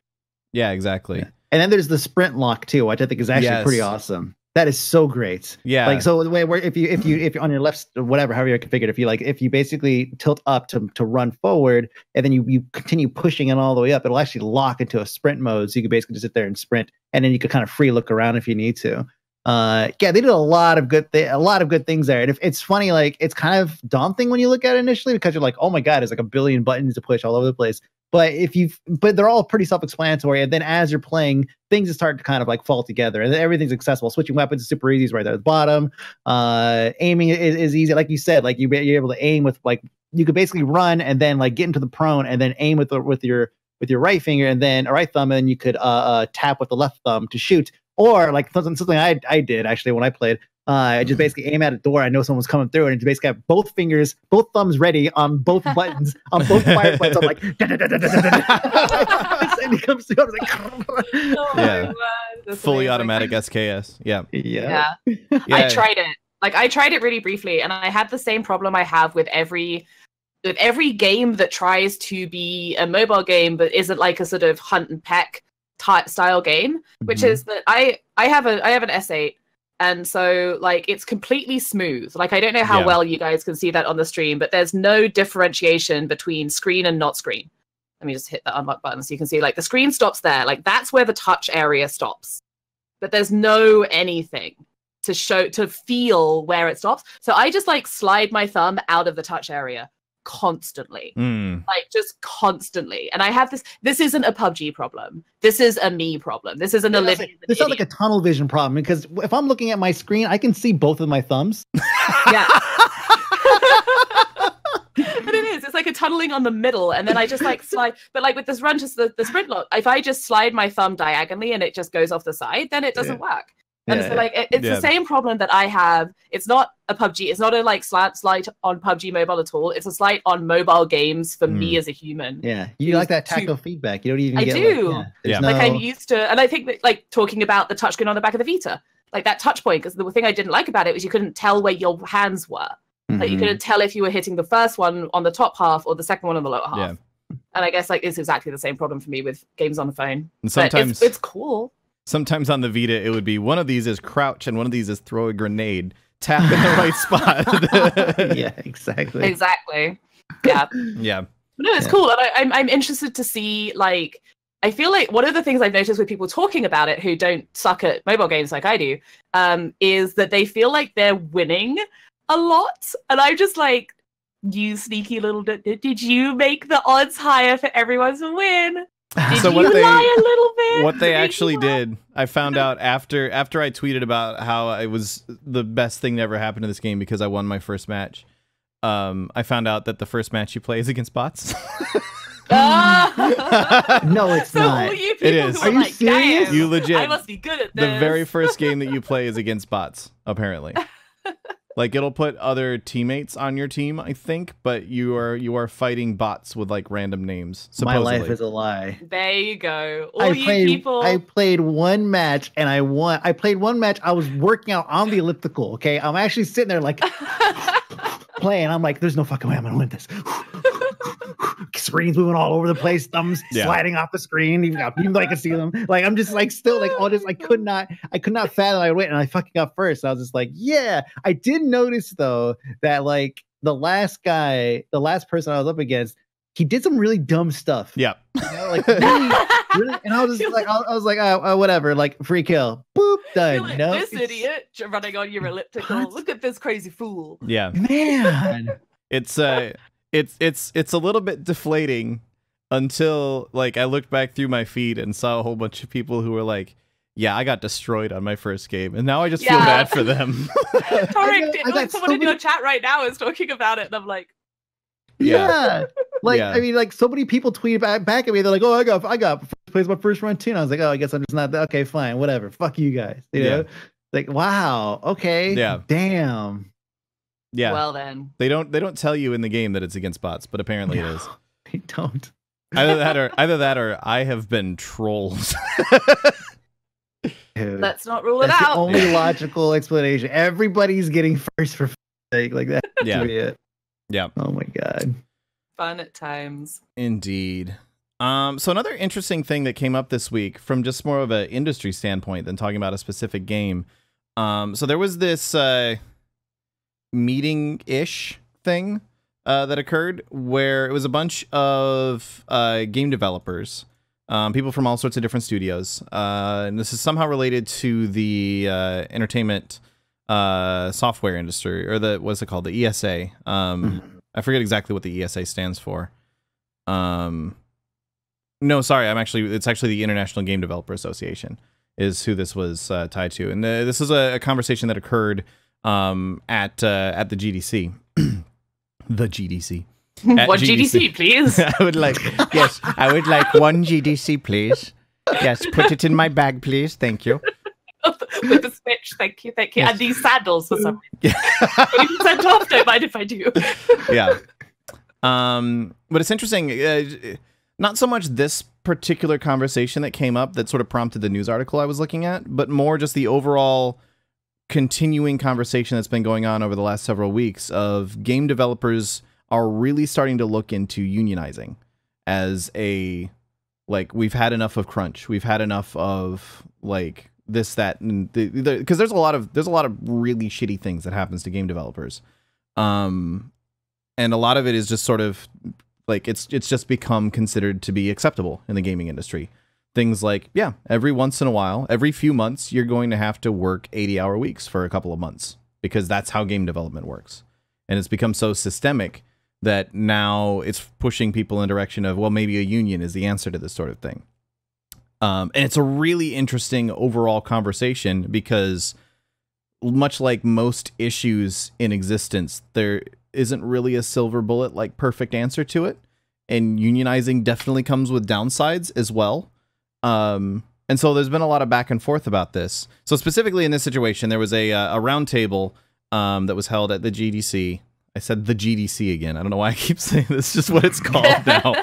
Yeah, exactly. Yeah. And then there's the sprint lock too, which I think is actually pretty awesome. That is so great. Yeah. Like, so the way where if you're on your left, whatever, however you're configured, if you basically tilt up to run forward and then you continue pushing it all the way up, it'll actually lock into a sprint mode. So you can basically just sit there and sprint, and then you can kind of free look around if you need to. Yeah, they did a lot of good things there. And it's funny, like it's kind of daunting when you look at it initially because you're like, oh my God, there's like a billion buttons to push all over the place. But they're all pretty self-explanatory. And then as you're playing, things just start to kind of like fall together, and then everything's accessible. Switching weapons is super easy, it's right there at the bottom. Aiming is easy, like you said. Like you're able to aim with like you could basically run and then like get into the prone and then aim with your right finger and then a right thumb, and you could tap with the left thumb to shoot. Or like something I did actually when I played. I just basically aim at a door. I know someone's coming through, and just basically have both thumbs ready on both buttons, on both fire buttons. I'm like, and he comes through. I was like, yeah, fully automatic SKS. Yeah. I tried it. Like I tried it really briefly, and I had the same problem I have with every game that tries to be a mobile game but isn't like a sort of hunt and peck type style game, which is that I have an S8, and so like it's completely smooth. Like I don't know how well you guys can see that on the stream, but there's no differentiation between screen and not screen. Let me just hit the unlock button so you can see like the screen stops there. Like that's where the touch area stops, but there's no anything to feel where it stops. So I just like slide my thumb out of the touch area constantly, like just constantly. And I have this isn't a PUBG problem. This is a me problem. This is an Olivia. This sounds like a tunnel vision problem, because if I'm looking at my screen, I can see both of my thumbs. Yeah. But it is. It's like a tunneling on the middle, and then I just like slide. But like with this run, just the sprint lock, if I just slide my thumb diagonally and it just goes off the side, then it doesn't work. And so like it's the same problem that I have. It's not a PUBG. It's not a like slight on PUBG Mobile at all. It's a slight on mobile games for me as a human. Yeah, you like that tactile feedback. You don't even. I get, do. Like, like I'm used to, and I think that like talking about the touchscreen on the back of the Vita, like that touch point, because the thing I didn't like about it was you couldn't tell where your hands were. Like you couldn't tell if you were hitting the first one on the top half or the second one on the lower half. Yeah. And I guess like it's exactly the same problem for me with games on the phone. And sometimes it's cool. Sometimes on the Vita, it would be one of these is crouch and one of these is throw a grenade. Tap in the right spot. Yeah, exactly. Exactly. Yeah. Yeah. No, it's cool. And I'm interested to see, like, I feel like one of the things I've noticed with people talking about it who don't suck at mobile games like I do, is that they feel like they're winning a lot. And I'm just like, you sneaky little... Did you make the odds higher for everyone to win? Did you lie a little bit? What they actually did, I found out after I tweeted about how it was the best thing that ever happened to this game because I won my first match. I found out that the first match you play is against bots. No, it's not. It is. Are you serious? You legit. I must be good at this. The very first game that you play is against bots, apparently. Like it'll put other teammates on your team, I think, but you are fighting bots with like random names. Supposedly. My life is a lie. There you go. I played one match and I won. I played one match. I was working out on the elliptical. Okay, I'm actually sitting there like playing. I'm like, there's no fucking way I'm gonna win this. Screens moving all over the place, thumbs sliding off the screen, even though I can see them. Like I'm just like still like all this. I could not fathom I went and I fucking got first. I was just like, yeah. I did notice though that like the last person I was up against, he did some really dumb stuff. Yeah. You know, like really, and I was just like, I was like, oh, whatever, like free kill, boop, done. Like, no, this idiot running on your elliptical. Look at this crazy fool. Yeah, man. It's a little bit deflating until like I looked back through my feed and saw a whole bunch of people who were like, yeah, I got destroyed on my first game, and now I just feel bad for them. Tarek, someone in your chat right now is talking about it, and I'm like, yeah. I mean, like so many people tweet back at me. They're like, "Oh, I got first place my first run too." And I was like, "Oh, I guess I'm just not that." Okay, fine, whatever. Fuck you guys. You know? Like, wow. Okay. Yeah. Damn. Yeah. Well then, they don't tell you in the game that it's against bots, but apparently it is. They don't. Either that or I have been trolled. Dude, let's not rule it that's out. The only logical explanation. Everybody's getting first for sake like that. Yeah. It. Yeah. Oh my god. Fun at times. Indeed. So another interesting thing that came up this week from just more of an industry standpoint than talking about a specific game. So there was this meeting-ish thing that occurred where it was a bunch of game developers, people from all sorts of different studios. And this is somehow related to the entertainment software industry, or what's it called? The ESA. I forget exactly what the ESA stands for. No, sorry, it's actually the International Game Developer Association is who this was tied to. And this is a conversation that occurred at the GDC. The GDC. One GDC, please. I would like one GDC, please. Yes, put it in my bag, please. Thank you. With the Switch, thank you. Yes. And these sandals for some reason. 20% off, don't mind if I do. Yeah. But it's interesting. Not so much this particular conversation that came up that sort of prompted the news article I was looking at, but more just the overall continuing conversation that's been going on over the last several weeks of game developers are really starting to look into unionizing as a, like, we've had enough of crunch. We've had enough of like this, that, and because there's a lot of really shitty things that happens to game developers. And a lot of it is just sort of like, it's just become considered to be acceptable in the gaming industry. Things like, yeah, every once in a while, every few months, you're going to have to work 80-hour weeks for a couple of months because that's how game development works. And it's become so systemic that now it's pushing people in the direction of, well, maybe a union is the answer to this sort of thing. And it's a really interesting overall conversation because much like most issues in existence, there isn't really a silver bullet, like perfect answer to it. And unionizing definitely comes with downsides as well. And so there's been a lot of back and forth about this. So specifically in this situation, there was a roundtable that was held at the GDC. I said the GDC again. I don't know why I keep saying this. It's just what it's called now.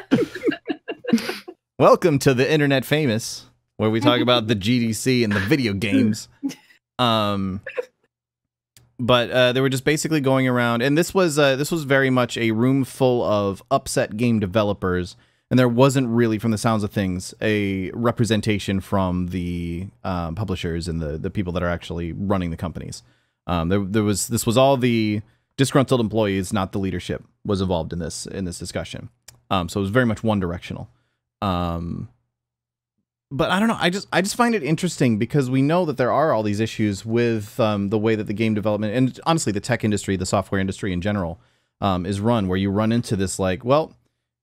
Welcome to the Internet Famous, where we talk about the GDC and the video games. But they were just basically going around, and this was very much a room full of upset game developers. And there wasn't really, from the sounds of things, a representation from the publishers and the people that are actually running the companies. This was all the disgruntled employees, not the leadership, was involved in this discussion. So it was very much one directional. But I don't know. I just find it interesting because we know that there are all these issues with the way that the game development and honestly the tech industry, the software industry in general, is run, where you run into this like, well,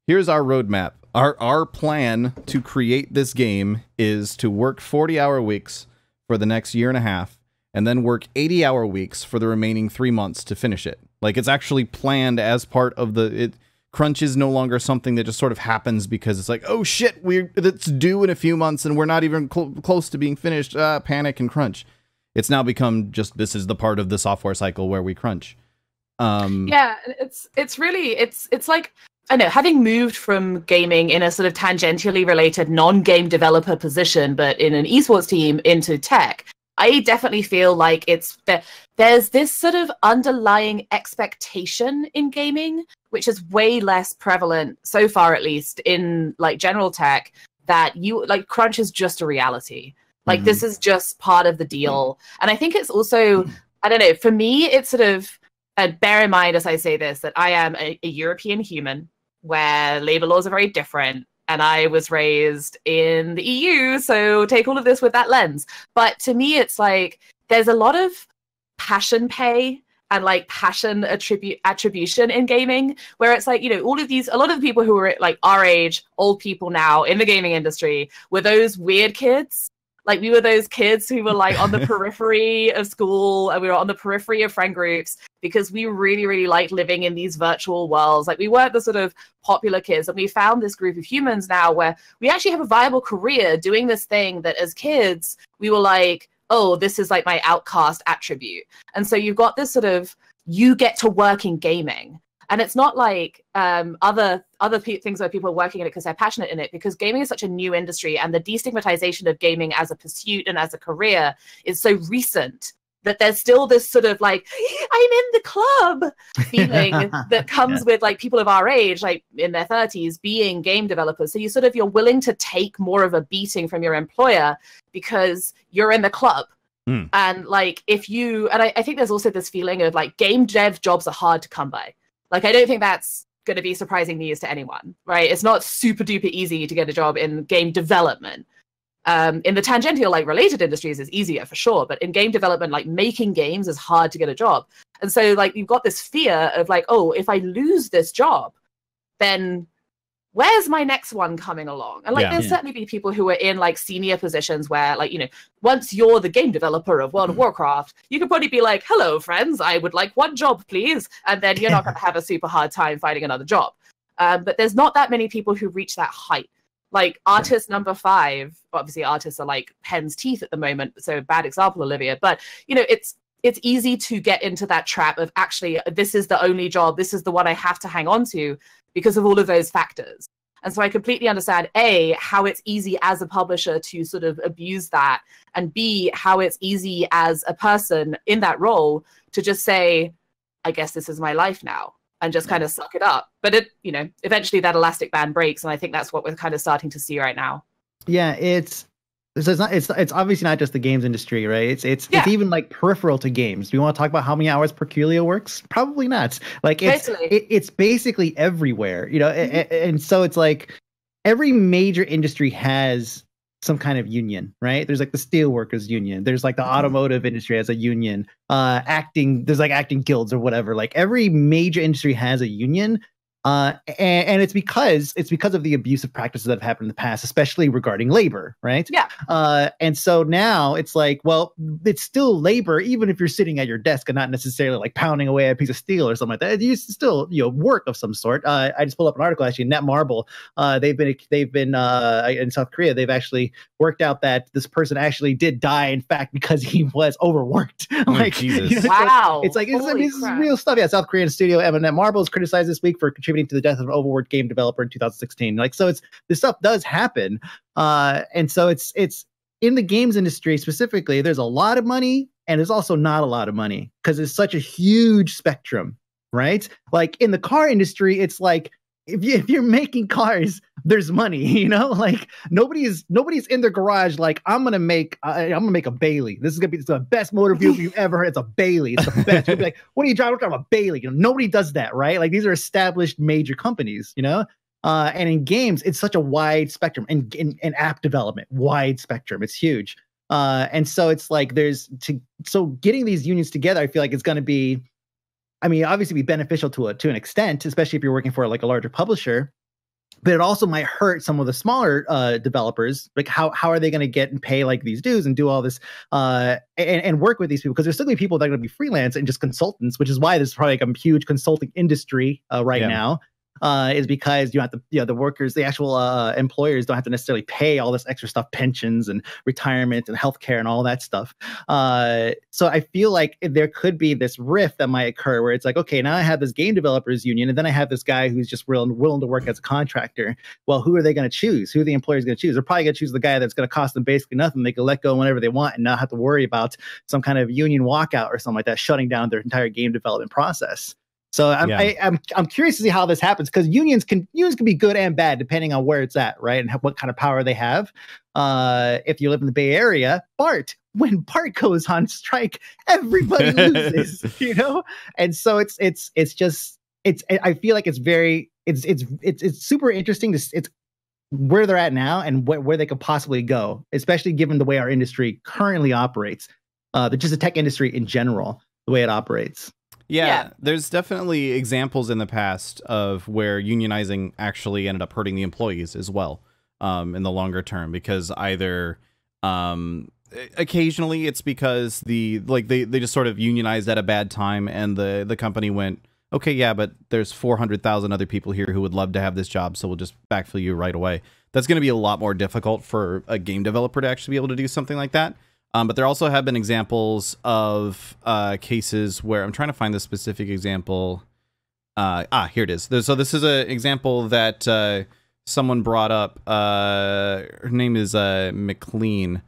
here's our roadmap. Our plan to create this game is to work 40-hour weeks for the next year and a half, and then work 80-hour weeks for the remaining 3 months to finish it. Like, it's actually planned as part of crunch is no longer something that just sort of happens because it's like, oh shit, it's due in a few months and we're not even close to being finished. Panic and crunch. It's now become just, this is the part of the software cycle where we crunch. Yeah, it's really like, I know, having moved from gaming in a sort of tangentially related non-game developer position, but in an esports team into tech, I definitely feel like there's this sort of underlying expectation in gaming, which is way less prevalent so far, at least in like general tech, that crunch is just a reality. Like this is just part of the deal. And I think it's also, I don't know, for me, it's sort of, and bear in mind as I say this, that I am a European human where labor laws are very different. And I was raised in the EU, so take all of this with that lens. But to me, it's like there's a lot of passion pay and like passion attribution in gaming, where it's like, you know, a lot of the people who are like our age, old people now in the gaming industry, were those weird kids. Like, we were those kids who were like on the periphery of school, and we were on the periphery of friend groups because we really, really liked living in these virtual worlds. Like, we weren't the sort of popular kids. And we found this group of humans now where we actually have a viable career doing this thing that as kids, we were like, oh, this is like my outcast attribute. And so you've got this sort of, you get to work in gaming. And it's not like other things where people are working in it because they're passionate in it, because gaming is such a new industry, and the destigmatization of gaming as a pursuit and as a career is so recent that there's still this sort of like, I'm in the club feeling that comes with like people of our age, like in their 30s, being game developers. So you're willing to take more of a beating from your employer because you're in the club. And like, I think there's also this feeling of like game dev jobs are hard to come by. Like, I don't think that's going to be surprising news to anyone, right? It's not super duper easy to get a job in game development. In the tangential, like, related industries is easier for sure, but in game development, like, making games is hard to get a job. And so, like, you've got this fear of like, oh, if I lose this job, then where's my next one coming along? And like, there'll certainly be people who are in like senior positions where, like, you know, once you're the game developer of World of Warcraft, you could probably be like, hello, friends, I would like one job, please. And then you're not going to have a super hard time finding another job. But there's not that many people who reach that height. Like, artist number 5, obviously artists are like hen's teeth at the moment, so bad example, Olivia. But, you know, it's easy to get into that trap of actually, this is the only job, this is the one I have to hang on to because of all of those factors. And so I completely understand, A, how it's easy as a publisher to sort of abuse that, and B, how it's easy as a person in that role to just say, I guess this is my life now, and just kind of suck it up. But it, you know, eventually that elastic band breaks, and I think that's what we're kind of starting to see right now. Yeah, it's obviously not just the games industry, right? It's even like peripheral to games. Do we want to talk about how many hours per Coolio works? Probably not. Like it's basically everywhere, you know. And so it's like every major industry has some kind of union, right? There's like the steelworkers union. There's like the automotive industry has a union. There's like acting guilds or whatever. Like every major industry has a union. And it's because of the abusive practices that have happened in the past, especially regarding labor, right? Yeah. And so now it's like, well, it's still labor, even if you're sitting at your desk and not necessarily like pounding away at a piece of steel or something like that. It's still, you know, work of some sort. I just pulled up an article actually, Netmarble. They've been in South Korea. They've actually worked out that this person actually did die, in fact, because he was overworked. Like, Jesus. You know, wow. It's like this is real stuff. Yeah, South Korean studio Netmarble is criticized this week for contributing to the death of an overworked game developer in 2016. Like, so this stuff does happen. And so it's in the games industry specifically, there's a lot of money and there's also not a lot of money because it's such a huge spectrum, right? Like in the car industry, it's like, if you're making cars, there's money, you know, like nobody's in their garage. Like I'm going to make a Bailey. This is going to be the best motor vehicle you've ever heard. It's a Bailey. It's the best. You'll be like, what are you driving? I'm driving a Bailey. You know, nobody does that, right? Like these are established major companies, you know? And in games, it's such a wide spectrum. And in app development, wide spectrum. It's huge. And so it's like so getting these unions together, I feel like it's going to be, I mean, obviously be beneficial to an extent, especially if you're working for like a larger publisher, but it also might hurt some of the smaller developers. Like how are they going to get and pay like these dues and do all this and work with these people? Because there's still going to be people that are going to be freelance and just consultants, which is why there's probably like a huge consulting industry right now. Is because you have to, the workers, the actual employers don't have to necessarily pay all this extra stuff, pensions and retirement and healthcare and all that stuff. So I feel like there could be this rift that might occur where it's like, okay, now I have this game developers union, and then I have this guy who's just willing to work as a contractor. Well, who are they going to choose? Who are the employers going to choose? They're probably going to choose the guy that's going to cost them basically nothing. They can let go whenever they want and not have to worry about some kind of union walkout or something like that, shutting down their entire game development process. So I'm curious to see how this happens, because unions can be good and bad depending on where it's at, right, and what kind of power they have. If you live in the Bay Area, when Bart goes on strike, everybody loses, you know. And so it's I feel like it's super interesting it's where they're at now and where they could possibly go, especially given the way our industry currently operates, just the tech industry in general, the way it operates. Yeah, there's definitely examples in the past of where unionizing actually ended up hurting the employees as well, in the longer term, because either occasionally it's because they just sort of unionized at a bad time and the company went, okay, yeah, but there's 400,000 other people here who would love to have this job, so we'll just backfill you right away. That's going to be a lot more difficult for a game developer to actually be able to do something like that. But there also have been examples of cases where I'm trying to find the specific example. Here it is. So this is an example that someone brought up. Her name is McLean.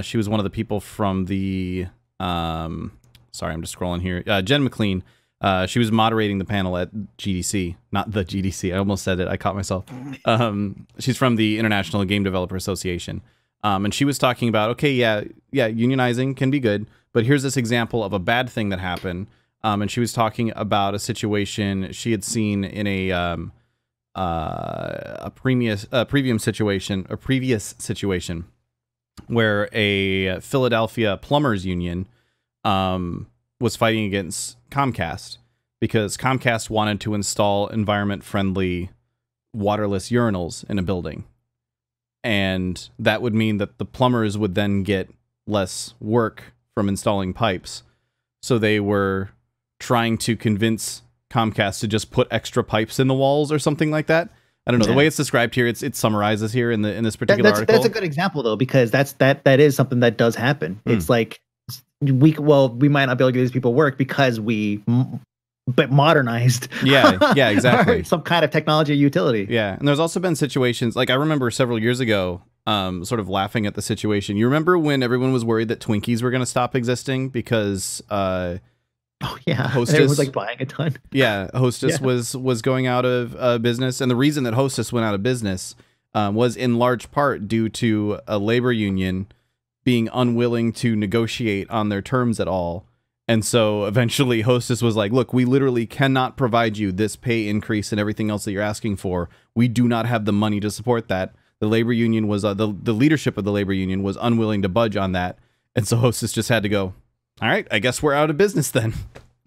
She was one of the people from the... sorry, I'm just scrolling here. Jen McLean. She was moderating the panel at GDC. Not the GDC. I almost said it. I caught myself. She's from the International Game Developer Association. And she was talking about, okay, yeah, unionizing can be good, but here's this example of a bad thing that happened. And she was talking about a situation she had seen in a previous situation where a Philadelphia plumbers union was fighting against Comcast because Comcast wanted to install environment-friendly waterless urinals in a building. And that would mean that the plumbers would then get less work from installing pipes. So they were trying to convince Comcast to just put extra pipes in the walls or something like that. I don't know. The way it's described here, it summarizes here in this particular article. That's a good example, though, because that is something that does happen. It's like we might not be able to give these people work because we but modernized. Yeah, yeah, exactly. Or some kind of technology or utility. Yeah, and there's also been situations, like I remember several years ago, sort of laughing at the situation. You remember when everyone was worried that Twinkies were going to stop existing because Oh yeah, Hostess everyone was like buying a ton. Yeah, Hostess was going out of business, and the reason that Hostess went out of business was in large part due to a labor union being unwilling to negotiate on their terms at all. And so eventually Hostess was like, look, we literally cannot provide you this pay increase and everything else that you're asking for. We do not have the money to support that. The labor union was, the leadership of the labor union was unwilling to budge on that. And so Hostess just had to go, all right, I guess we're out of business then,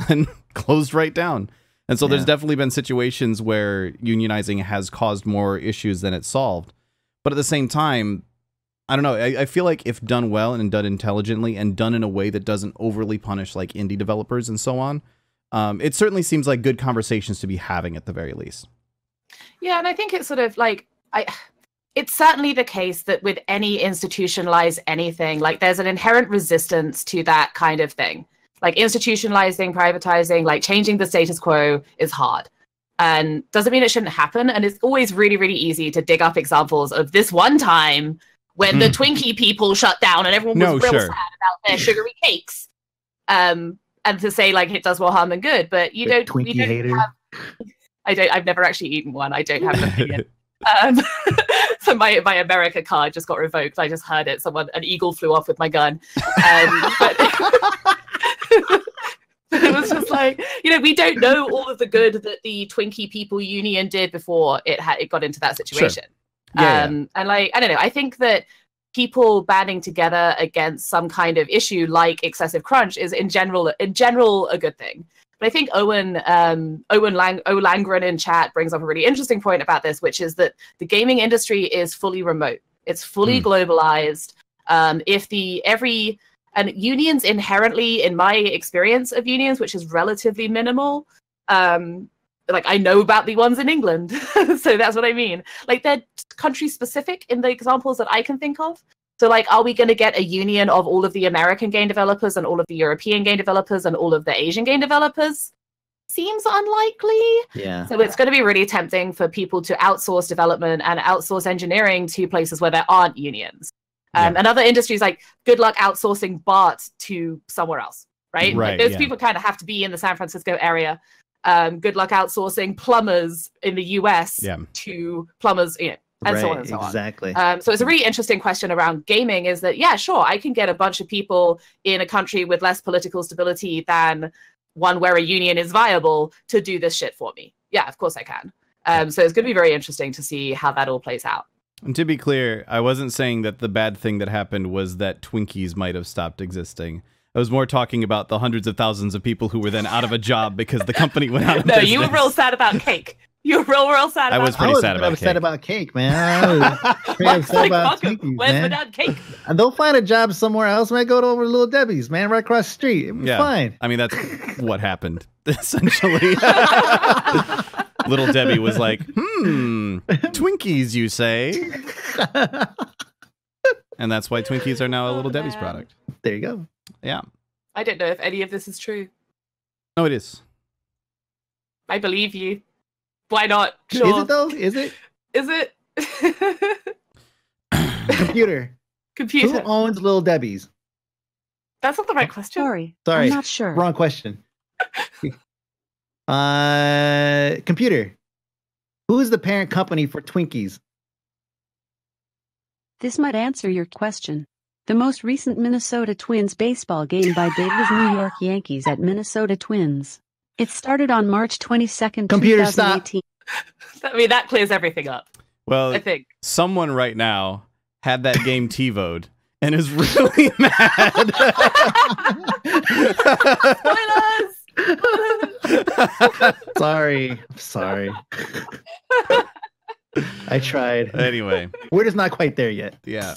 and closed right down. And so there's definitely been situations where unionizing has caused more issues than it solved. But at the same time, I don't know, I feel like if done well and done intelligently and done in a way that doesn't overly punish like indie developers and so on, it certainly seems like good conversations to be having at the very least. Yeah, and I think it's sort of like, it's certainly the case that with any institutionalized anything, like there's an inherent resistance to that kind of thing. Like institutionalizing, privatizing, like changing the status quo is hard. And doesn't mean it shouldn't happen. And it's always really, really easy to dig up examples of this one time when the Twinkie people shut down and everyone was real sad about their sugary cakes. And to say like it does more harm than good, but you don't have, I've never actually eaten one. I don't have an opinion. So my America card just got revoked. I just heard it. An eagle flew off with my gun. But it was just like, we don't know all of the good that the Twinkie People Union did before it got into that situation. Sure. And like, I don't know, I think that people banding together against some kind of issue like excessive crunch is in general a good thing. But I think Owen Langren in chat brings up a really interesting point about this, which is that the gaming industry is fully remote. It's fully globalized. And unions inherently, in my experience of unions, which is relatively minimal, like I know about the ones in England. So that's what I mean. Like they're country specific in the examples that I can think of. So like, are we going to get a union of all of the American game developers and all of the European game developers and all of the Asian game developers? Seems unlikely. Yeah. So it's going to be really tempting for people to outsource development and outsource engineering to places where there aren't unions. And other industries, like good luck outsourcing BART to somewhere else, right? Like those people kind of have to be in the San Francisco area. Good luck outsourcing plumbers in the US to plumbers, and so on and so on. Exactly. So it's a really interesting question around gaming is that, yeah, sure, I can get a bunch of people in a country with less political stability than one where a union is viable to do this shit for me. Yeah, of course I can. So it's going to be very interesting to see how that all plays out. And to be clear, I wasn't saying that the bad thing that happened was that Twinkies might have stopped existing. I was more talking about the hundreds of thousands of people who were then out of a job because the company went out of business. No, you were real sad about cake. You were real sad about I was pretty sad about cake. Upset about cake, man. I was pretty upset about Twinkies, where's the damn cake? And they'll find a job somewhere else, man. Go to over to Little Debbie's, man, right across the street. It was fine. I mean, that's what happened, essentially. Little Debbie was like, Twinkies, you say? And that's why Twinkies are now a Little Debbie's product. There you go. Yeah. I don't know if any of this is true. No, it is. I believe you. Why not? Sure. Is it though? Is it? Is it? Computer. Who owns Little Debbie's? That's not the right question. Sorry. I'm not sure. Wrong question. Computer. Who is the parent company for Twinkies? This might answer your question. The most recent Minnesota Twins baseball game by day was New York Yankees at Minnesota Twins. It started on March 22nd, Computer, 2018. Stop. I mean, that clears everything up. Well, I think someone right now had that game TiVo'd and is really mad. Sorry. I tried. Anyway. We're just not quite there yet. Yeah.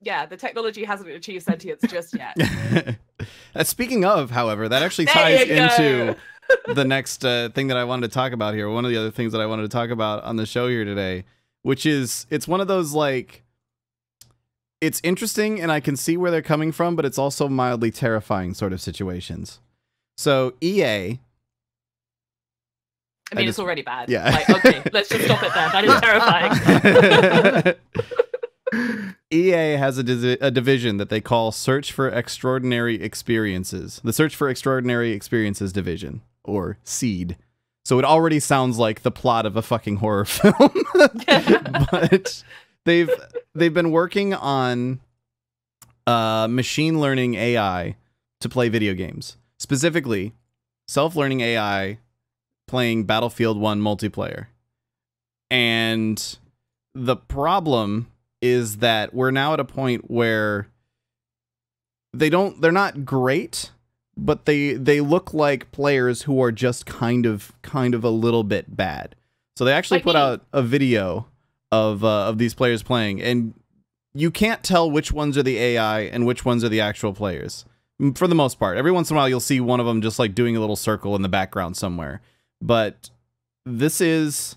Yeah, the technology hasn't achieved sentience just yet. Speaking of, however, that actually ties into the next thing that I wanted to talk about here. One of the other things that I wanted to talk about on the show here today, which is, it's one of those, like, it's interesting and I can see where they're coming from, but it's also mildly terrifying sort of situations. So EA I mean, it's already bad. Yeah. Like, okay, let's just stop it there. That is terrifying. EA has a division that they call Search for Extraordinary Experiences. The Search for Extraordinary Experiences division, or SEED. So it already sounds like the plot of a fucking horror film. But they've been working on machine learning AI to play video games. Specifically, self-learning AI playing Battlefield 1 multiplayer. And the problem is that we're now at a point where they're not great, but they look like players who are just kind of a little bit bad. So they actually put out a video of these players playing, and you can't tell which ones are the AI and which ones are the actual players. For the most part, every once in a while you'll see one of them just like doing a little circle in the background somewhere. But this is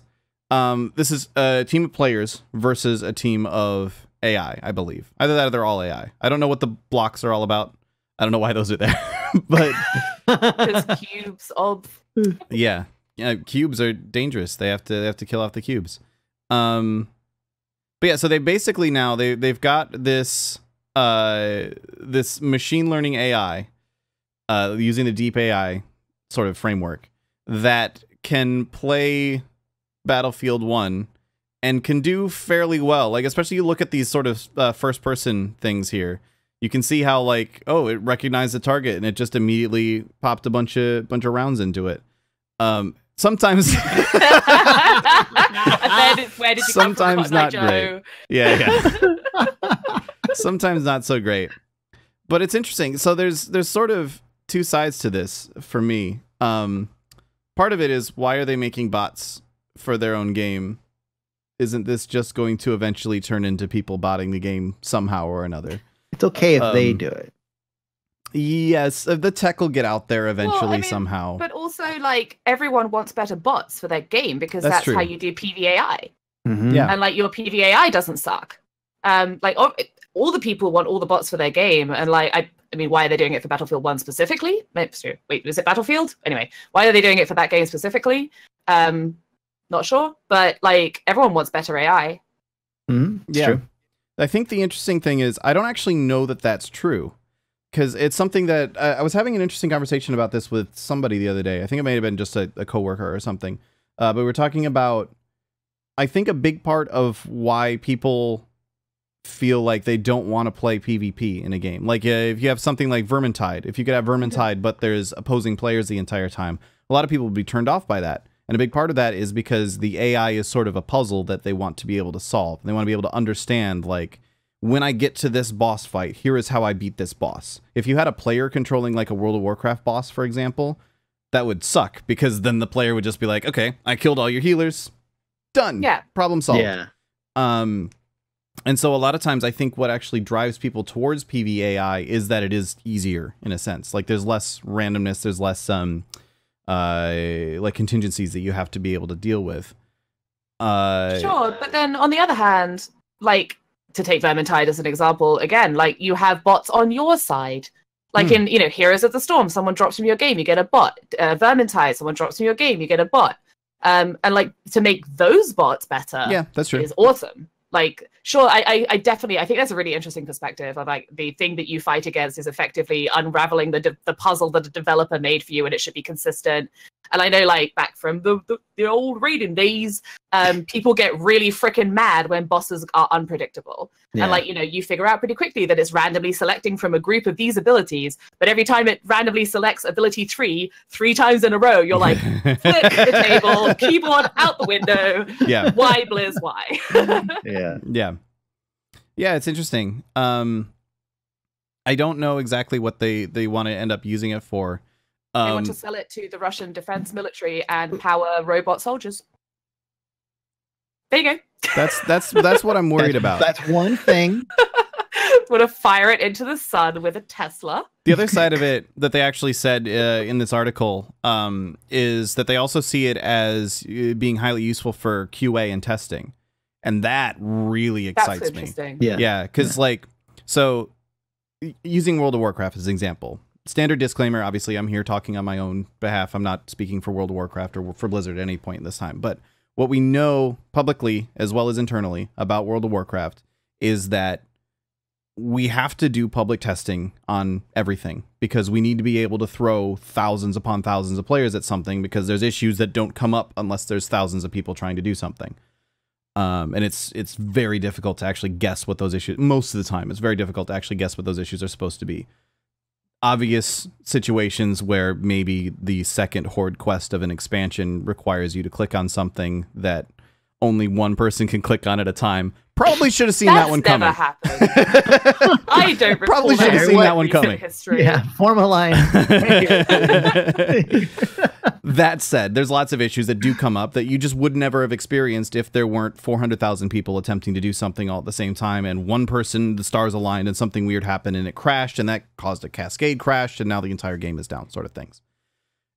a team of players versus a team of AI, I believe. Either that or they're all AI. I don't know what the blocks are all about. I don't know why those are there, but Because cubes of yeah, cubes are dangerous. They have to kill off the cubes. But yeah, so they basically now they've got this this machine learning AI using the deep AI sort of framework that can play Battlefield 1 and can do fairly well. Like, especially you look at these sort of first person things here. You can see how, like, oh, it recognized the target and it just immediately popped a bunch of rounds into it. Sometimes where did you sometimes come from, not great. Yeah. Sometimes not so great. But it's interesting. So there's sort of two sides to this for me. Part of it is, why are they making bots for their own game? Isn't this just going to eventually turn into people botting the game somehow or another? It's okay if they do it. Yes, the tech will get out there eventually, Well, I mean, somehow. But also, like, everyone wants better bots for their game because that's true. how you do PVAI. Yeah. And, like, your PVAI doesn't suck. Like, all the people want all the bots for their game. And, like, I mean, why are they doing it for Battlefield 1 specifically? Wait, was it Battlefield? Anyway, why are they doing it for that game specifically? Not sure. But, like, everyone wants better AI. Yeah. True. I think the interesting thing is, I don't actually know that that's true. Because it's something that I was having an interesting conversation about this with somebody the other day. I think it may have been just a coworker or something. But we were talking about, I think a big part of why people feel like they don't want to play PvP in a game. Like if you have something like Vermintide, if you could have Vermintide, but there's opposing players the entire time, a lot of people would be turned off by that. And a big part of that is because the AI is sort of a puzzle that they want to be able to solve. They want to be able to understand, like, when I get to this boss fight, here is how I beat this boss. If you had a player controlling like a World of Warcraft boss, for example, that would suck, because then the player would just be like, okay, I killed all your healers. Done. Yeah. Problem solved. Yeah. And so a lot of times I think what actually drives people towards PvAI is that it is easier in a sense. Like there's less randomness, there's less like contingencies that you have to be able to deal with. Sure, but then on the other hand, like, to take Vermintide as an example, again, like, you have bots on your side. Like in, Heroes of the Storm, someone drops from your game, you get a bot. Vermintide, someone drops from your game, you get a bot. And, like, to make those bots better, yeah, that's true, is awesome. Like, sure, I definitely, I think that's a really interesting perspective of, like, the thing that you fight against is effectively unraveling the puzzle that a developer made for you, and it should be consistent. And I know, like, back from the old raiding days, people get really freaking mad when bosses are unpredictable. Yeah. And, like, you figure out pretty quickly that it's randomly selecting from a group of these abilities, but every time it randomly selects ability 3 times in a row, you're like, flip the table, keyboard out the window. Yeah. Why, Blizz, why? Yeah, it's interesting. I don't know exactly what they want to end up using it for. They want to sell it to the Russian defense military and power robot soldiers. There you go. That's what I'm worried about. That's one thing. Want to fire it into the sun with a Tesla. The other side of it that they actually said in this article is that they also see it as being highly useful for QA and testing. And that really excites That's interesting. me. Yeah, because like, so using World of Warcraft as an example, standard disclaimer, obviously I'm here talking on my own behalf. I'm not speaking for World of Warcraft or for Blizzard at any point in this time. But what we know publicly as well as internally about World of Warcraft is that we have to do public testing on everything because we need to be able to throw thousands upon thousands of players at something because there's issues that don't come up unless there's thousands of people trying to do something. And it's very difficult to actually guess what those issues, most of the time, it's very difficult to actually guess what those issues are supposed to be. Obvious situations where maybe the second Horde quest of an expansion requires you to click on something that only one person can click on at a time. Probably should have seen that one coming. That's never happened. I don't recall. Probably should have seen that one coming. History. Yeah, form a line. That said, there's lots of issues that do come up that you just would never have experienced if there weren't 400,000 people attempting to do something all at the same time, and one person, the stars aligned, and something weird happened, and it crashed, and that caused a cascade crash, and now the entire game is down, sort of things.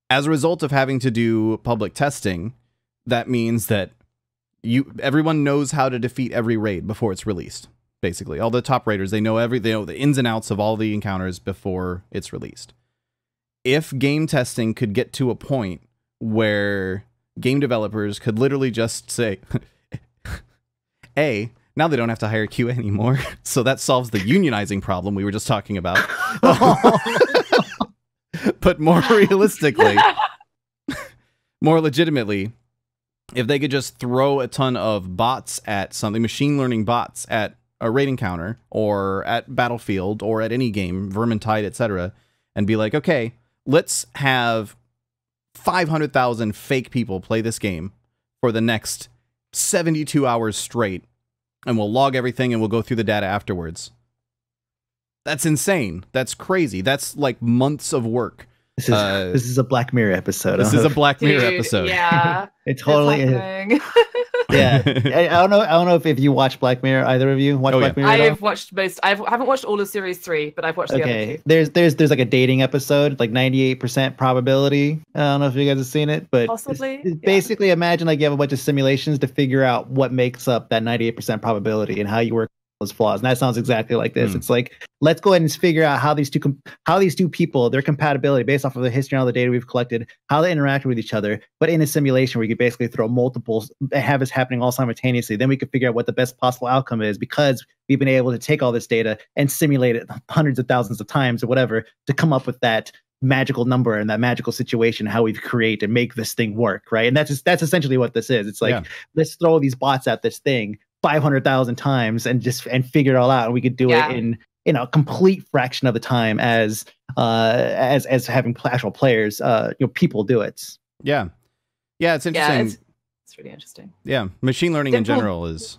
As a result of having to do public testing, that means that everyone knows how to defeat every raid before it's released. Basically, all the top raiders, they know the ins and outs of all the encounters before it's released. If game testing could get to a point where game developers could literally just say, now they don't have to hire QA anymore, so that solves the unionizing problem we were just talking about. But more realistically, more legitimately, if they could just throw a ton of bots at something, machine learning bots at a raid encounter or at Battlefield or at any game, Vermintide, etc., and be like, okay, let's have 500,000 fake people play this game for the next 72 hours straight, and we'll log everything and we'll go through the data afterwards. That's insane. That's crazy. That's like months of work. This is a Black Mirror episode. This is a Black Mirror episode. Yeah, it totally is. Yeah, I don't know if you watch Black Mirror. Either of you watch Black Mirror? I have watched most. I haven't watched all of series 3, but I've watched the other 2. There's like a dating episode, like 98% probability. I don't know if you guys have seen it, but possibly. Basically, imagine like you have a bunch of simulations to figure out what makes up that 98% probability and how you work those flaws. And that sounds exactly like this. It's like, let's go ahead and figure out how these two people, their compatibility based off of the history and all the data we've collected, how they interact with each other, but in a simulation where you could basically throw multiples and have this happening all simultaneously. Then we could figure out what the best possible outcome is because we've been able to take all this data and simulate it hundreds of thousands of times or whatever to come up with that magical number and that magical situation, how we create and make this thing work, right? And that's essentially what this is. It's like, let's throw these bots at this thing 500,000 times and figure it all out, and we could do it in a complete fraction of the time as having actual players, people do it. Yeah, it's interesting. Yeah, it's really interesting. Yeah, machine learning in general is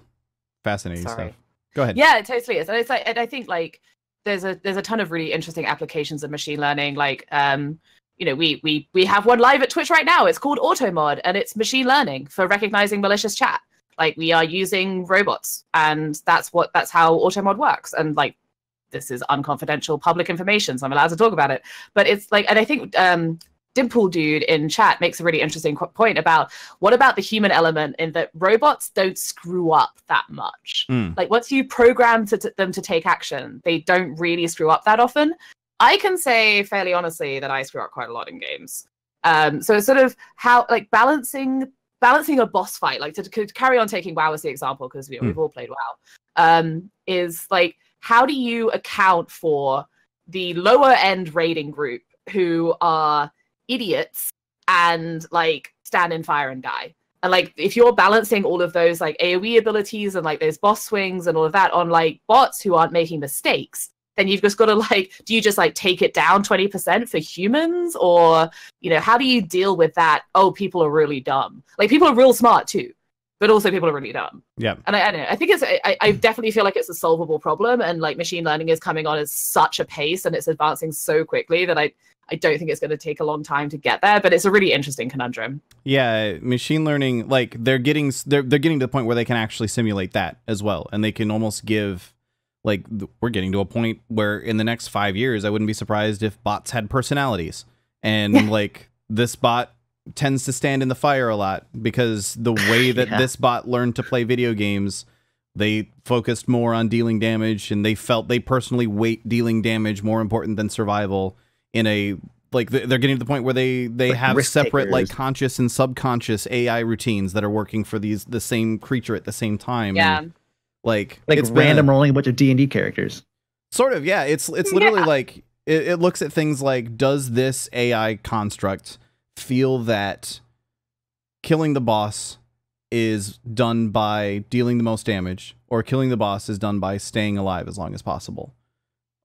fascinating stuff. Go ahead. Yeah, it totally is, and it's like, and I think like there's a ton of really interesting applications of machine learning. Like, we have one live at Twitch right now. It's called AutoMod, and it's machine learning for recognizing malicious chat. Like, we are using robots, and that's how AutoMod works. And like, this is unconfidential public information, so I'm allowed to talk about it. But it's like, and I think Dimple Dude in chat makes a really interesting point about what about the human element in that robots don't screw up that much. Like, once you program them to take action, they don't really screw up that often. I can say fairly honestly that I screw up quite a lot in games. So it's sort of how, like, balancing a boss fight, like to carry on taking WoW as the example, because we've all played WoW, is like, how do you account for the lower end raiding group who are idiots and like stand in fire and die? And like, if you're balancing all of those like AoE abilities and like those boss swings and all of that on like bots who aren't making mistakes, then you've just got to like, do you just like take it down 20% for humans? Or, how do you deal with that? Oh, people are really dumb. Like, people are real smart too, but also people are really dumb. Yeah. And I don't know. I think I definitely feel like it's a solvable problem. And like, machine learning is coming on at such a pace and it's advancing so quickly that I don't think it's going to take a long time to get there, but it's a really interesting conundrum. Yeah, machine learning, like they're getting to the point where they can actually simulate that as well. And they can almost give, like, we're getting to a point where in the next 5 years, I wouldn't be surprised if bots had personalities. And like, this bot tends to stand in the fire a lot because the way that this bot learned to play video games, they focused more on dealing damage, and they felt they personally weight dealing damage more important than survival in a like they're getting to the point where they Like have risk separate like takers. conscious and subconscious AI routines that are working for the same creature at the same time. Yeah. And, like Like it's random been rolling a bunch of D&D characters. sort of, yeah. It's literally like it looks at things like, does this AI construct feel that killing the boss is done by dealing the most damage, or killing the boss is done by staying alive as long as possible?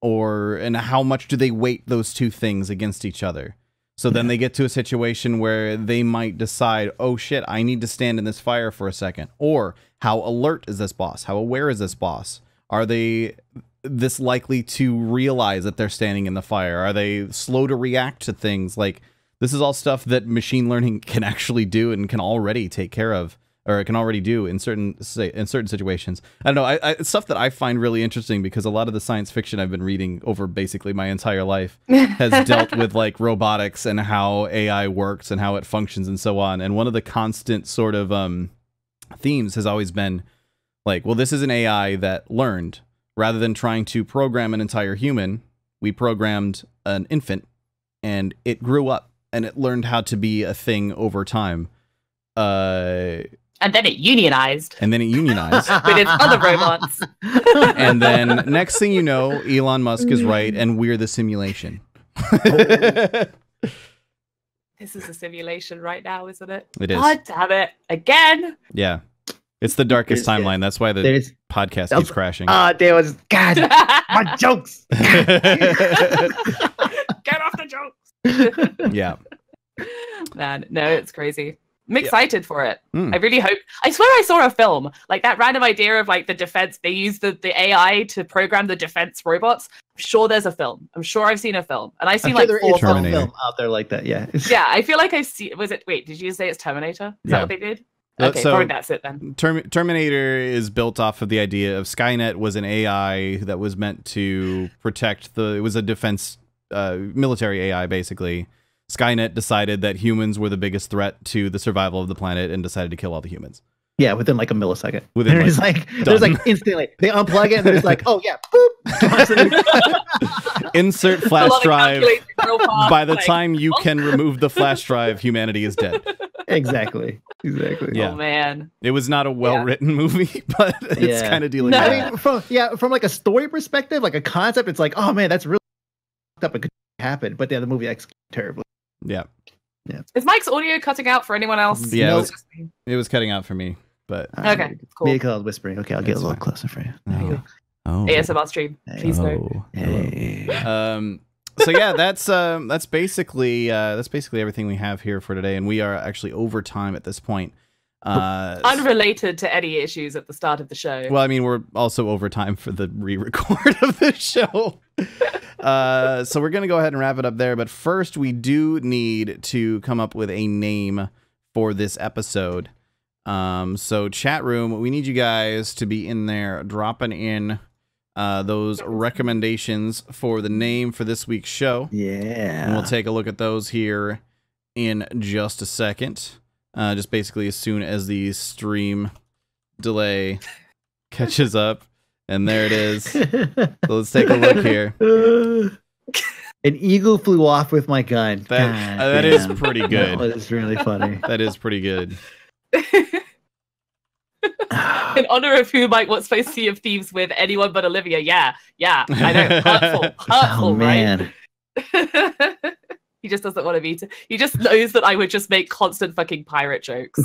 And how much do they weight those two things against each other? So then they get to a situation where they might decide, oh shit, I need to stand in this fire for a second. Or how alert is this boss? How aware is this boss? Are they this likely to realize that they're standing in the fire? Are they slow to react to things? Like, this is all stuff that machine learning can actually do and can already take care of, or it can already do in certain situations. I don't know. It's stuff that I find really interesting, because a lot of the science fiction I've been reading over basically my entire life has dealt with like robotics and how AI works and how it functions and so on. And one of the constant sort of themes has always been like, well, this is an AI that learned. Rather than trying to program an entire human, we programmed an infant, and it grew up and it learned how to be a thing over time. And then it unionized With with its other robots. And then next thing you know, Elon Musk is right, and we're the simulation. This is a simulation right now, isn't it? It is. God damn it. Again. Yeah. It's the darkest There's- timeline. That's why the There's podcast keeps crashing. there was God, my jokes. Get off the jokes. Yeah. Man, no, it's crazy. I'm excited for it. Mm. I really hope. I swear I saw a film. Like that random idea of like the defense. They use the AI to program the defense robots. I'm sure there's a film. I'm sure I've seen a film. And I've seen like there four is a films. Terminator. film out there like that. Yeah. Yeah, I feel like I've seen. Was it? Wait, did you say it's Terminator? Is that what they did? Okay, So- probably that's it then. Terminator is built off of the idea of Skynet was an AI that was meant to protect it was a defense military AI, basically. Skynet decided that humans were the biggest threat to the survival of the planet and decided to kill all the humans. Yeah, within like a millisecond. Within, And it's like, like there's like instantly they unplug it and they're just like, oh yeah, boop. Insert A flash lot of drive. calculating real fast, By the like, time you can remove the flash drive, humanity is dead. Exactly. Yeah. Oh man. It was not a well-written movie, but it's Yeah. kind of dealing No. with I that. mean, from like a story perspective, like a concept, it's like, oh man, that's really up. It could happen, but yeah, the movie executed terribly. Yeah. Is Mike's audio cutting out for anyone else? Yeah, Or it is was- it just me? It was cutting out for me, but Okay, cool. Maybe because I was whispering. Okay, I'll get That's a little fine. closer for you. oh. Oh. ASMR stream. Please no. Oh. Hey. So yeah, that's basically everything we have here for today, and we are actually over time at this point. Unrelated to any issues at the start of the show. Well, I mean, we're also over time for the re-record of the show. So we're gonna go ahead and wrap it up there. But first, we do need to come up with a name for this episode. So chat room, we need you guys to be in there dropping in those recommendations for the name for this week's show. Yeah. And we'll take a look at those here in just a second. Just basically as soon as the stream delay catches up. And there it is. So let's take a look here. An eagle flew off with my gun. That God is damn. pretty That good. was really funny. That is pretty good. In honor of who Mike wants to see of Thieves with anyone but Olivia. Yeah, I know. Hurtful, Oh right? man. He just doesn't want to meet. He just knows that I would just make constant fucking pirate jokes.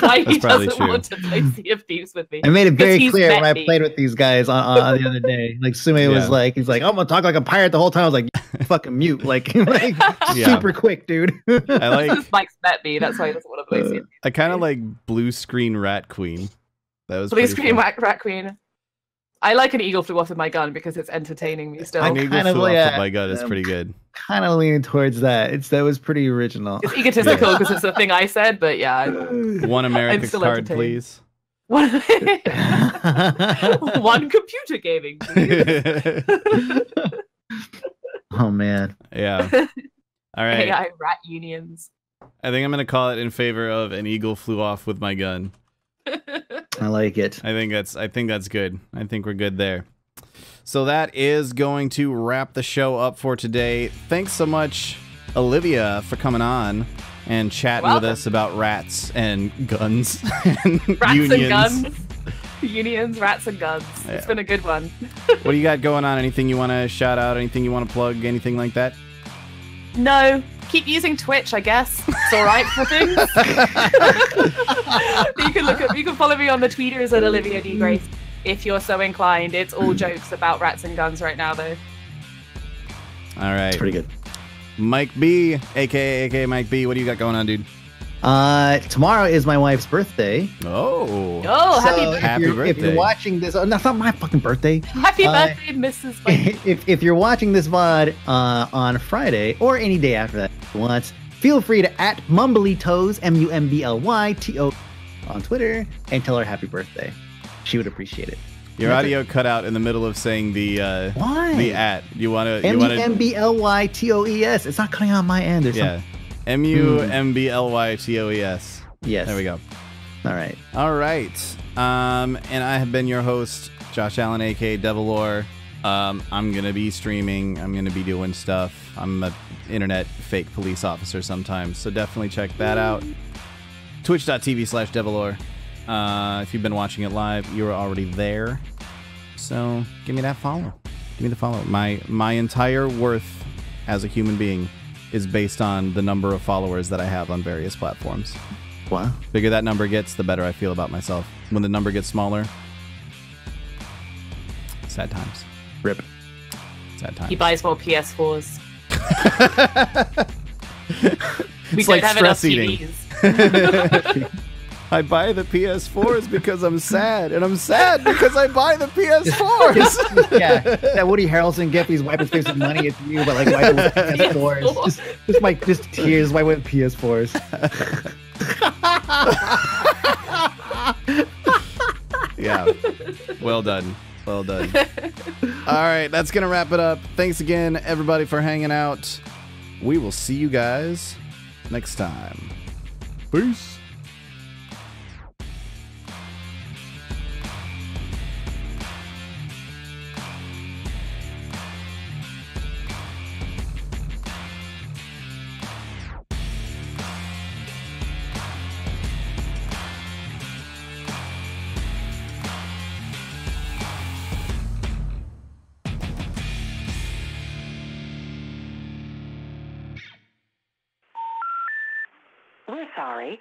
Why he That's probably doesn't true. want to play Sea of Thieves with me. I made it Because very he's clear met when I me. played with these guys on the other day. Like Sume Yeah. was like, he's like, I'm gonna talk like a pirate the whole time. I was like, fucking mute, like Yeah. super quick, dude. I like. Because Mike's met me. That's why he doesn't want to play Sea of I kind of like Blue Screen Rat Queen. That was Blue pretty Screen fun. Rat Queen. I like an eagle flew off with my gun because it's entertaining me still. An eagle kind of flew off like, with my gun is um, pretty good. Kind of leaning towards that. That was pretty original. It's egotistical because it's the thing I said, but yeah. One America still card, entertained. please. One, one computer gaming, please. Oh man. Yeah. All right. AI rat unions. I think I'm gonna call it in favor of an eagle flew off with my gun. I like it. I think that's good. I think we're good there. So that is going to wrap the show up for today. Thanks so much, Olivia, for coming on and chatting with us about rats and guns and Rats unions. and guns. Unions, rats and guns. Yeah. It's been a good one. What do you got going on? Anything you want to shout out? Anything you want to plug? Anything like that? No. Keep using Twitch, I guess. It's all right for things. You can follow me on the tweeters at Olivia D. Grace if you're so inclined. It's all jokes about rats and guns right now, though. All right. It's pretty good. Mike B, aka Mike B, what do you got going on, dude? Tomorrow is my wife's birthday. Oh. Oh, happy So birthday. Happy if birthday. you're watching this, that's not my fucking birthday. Happy birthday, Mrs. White. If you're watching this VOD on Friday or any day after that once, feel free to @Mumblytoes, MUMBLYTO on Twitter and tell her happy birthday. She would appreciate it. Your audio cut out in the middle of saying the Why? the @ You want to MUMBLYTOES. It's not cutting out my end. There's yeah. MUMBLYTOES. Yes. There we go. All right. All right. And I have been your host, Josh Allen, aka Devilore. I'm gonna be streaming. I'm gonna be doing stuff. I'm an internet fake police officer sometimes, so definitely check that out. Twitch.tv/Devilore. If you've been watching it live, you're already there. So give me that follow. Give me the follow. My entire worth as a human being is based on the number of followers that I have on various platforms. Wow. Bigger that number gets, the better I feel about myself. When the number gets smaller, sad times. Rip. Sad times. He buys more PS4s. We It's don't like have enough stress eating. TVs. I buy the PS4s because I'm sad, and I'm sad because I buy the PS4s. Yeah, that Woody Harrelson gif. He's wiping his face with money. It's you, but like wiping with PS4s. Just tears. Wiping with PS4s. Yeah. Well done. Well done. All right, that's going to wrap it up. Thanks again, everybody, for hanging out. We will see you guys next time. Peace. We're sorry,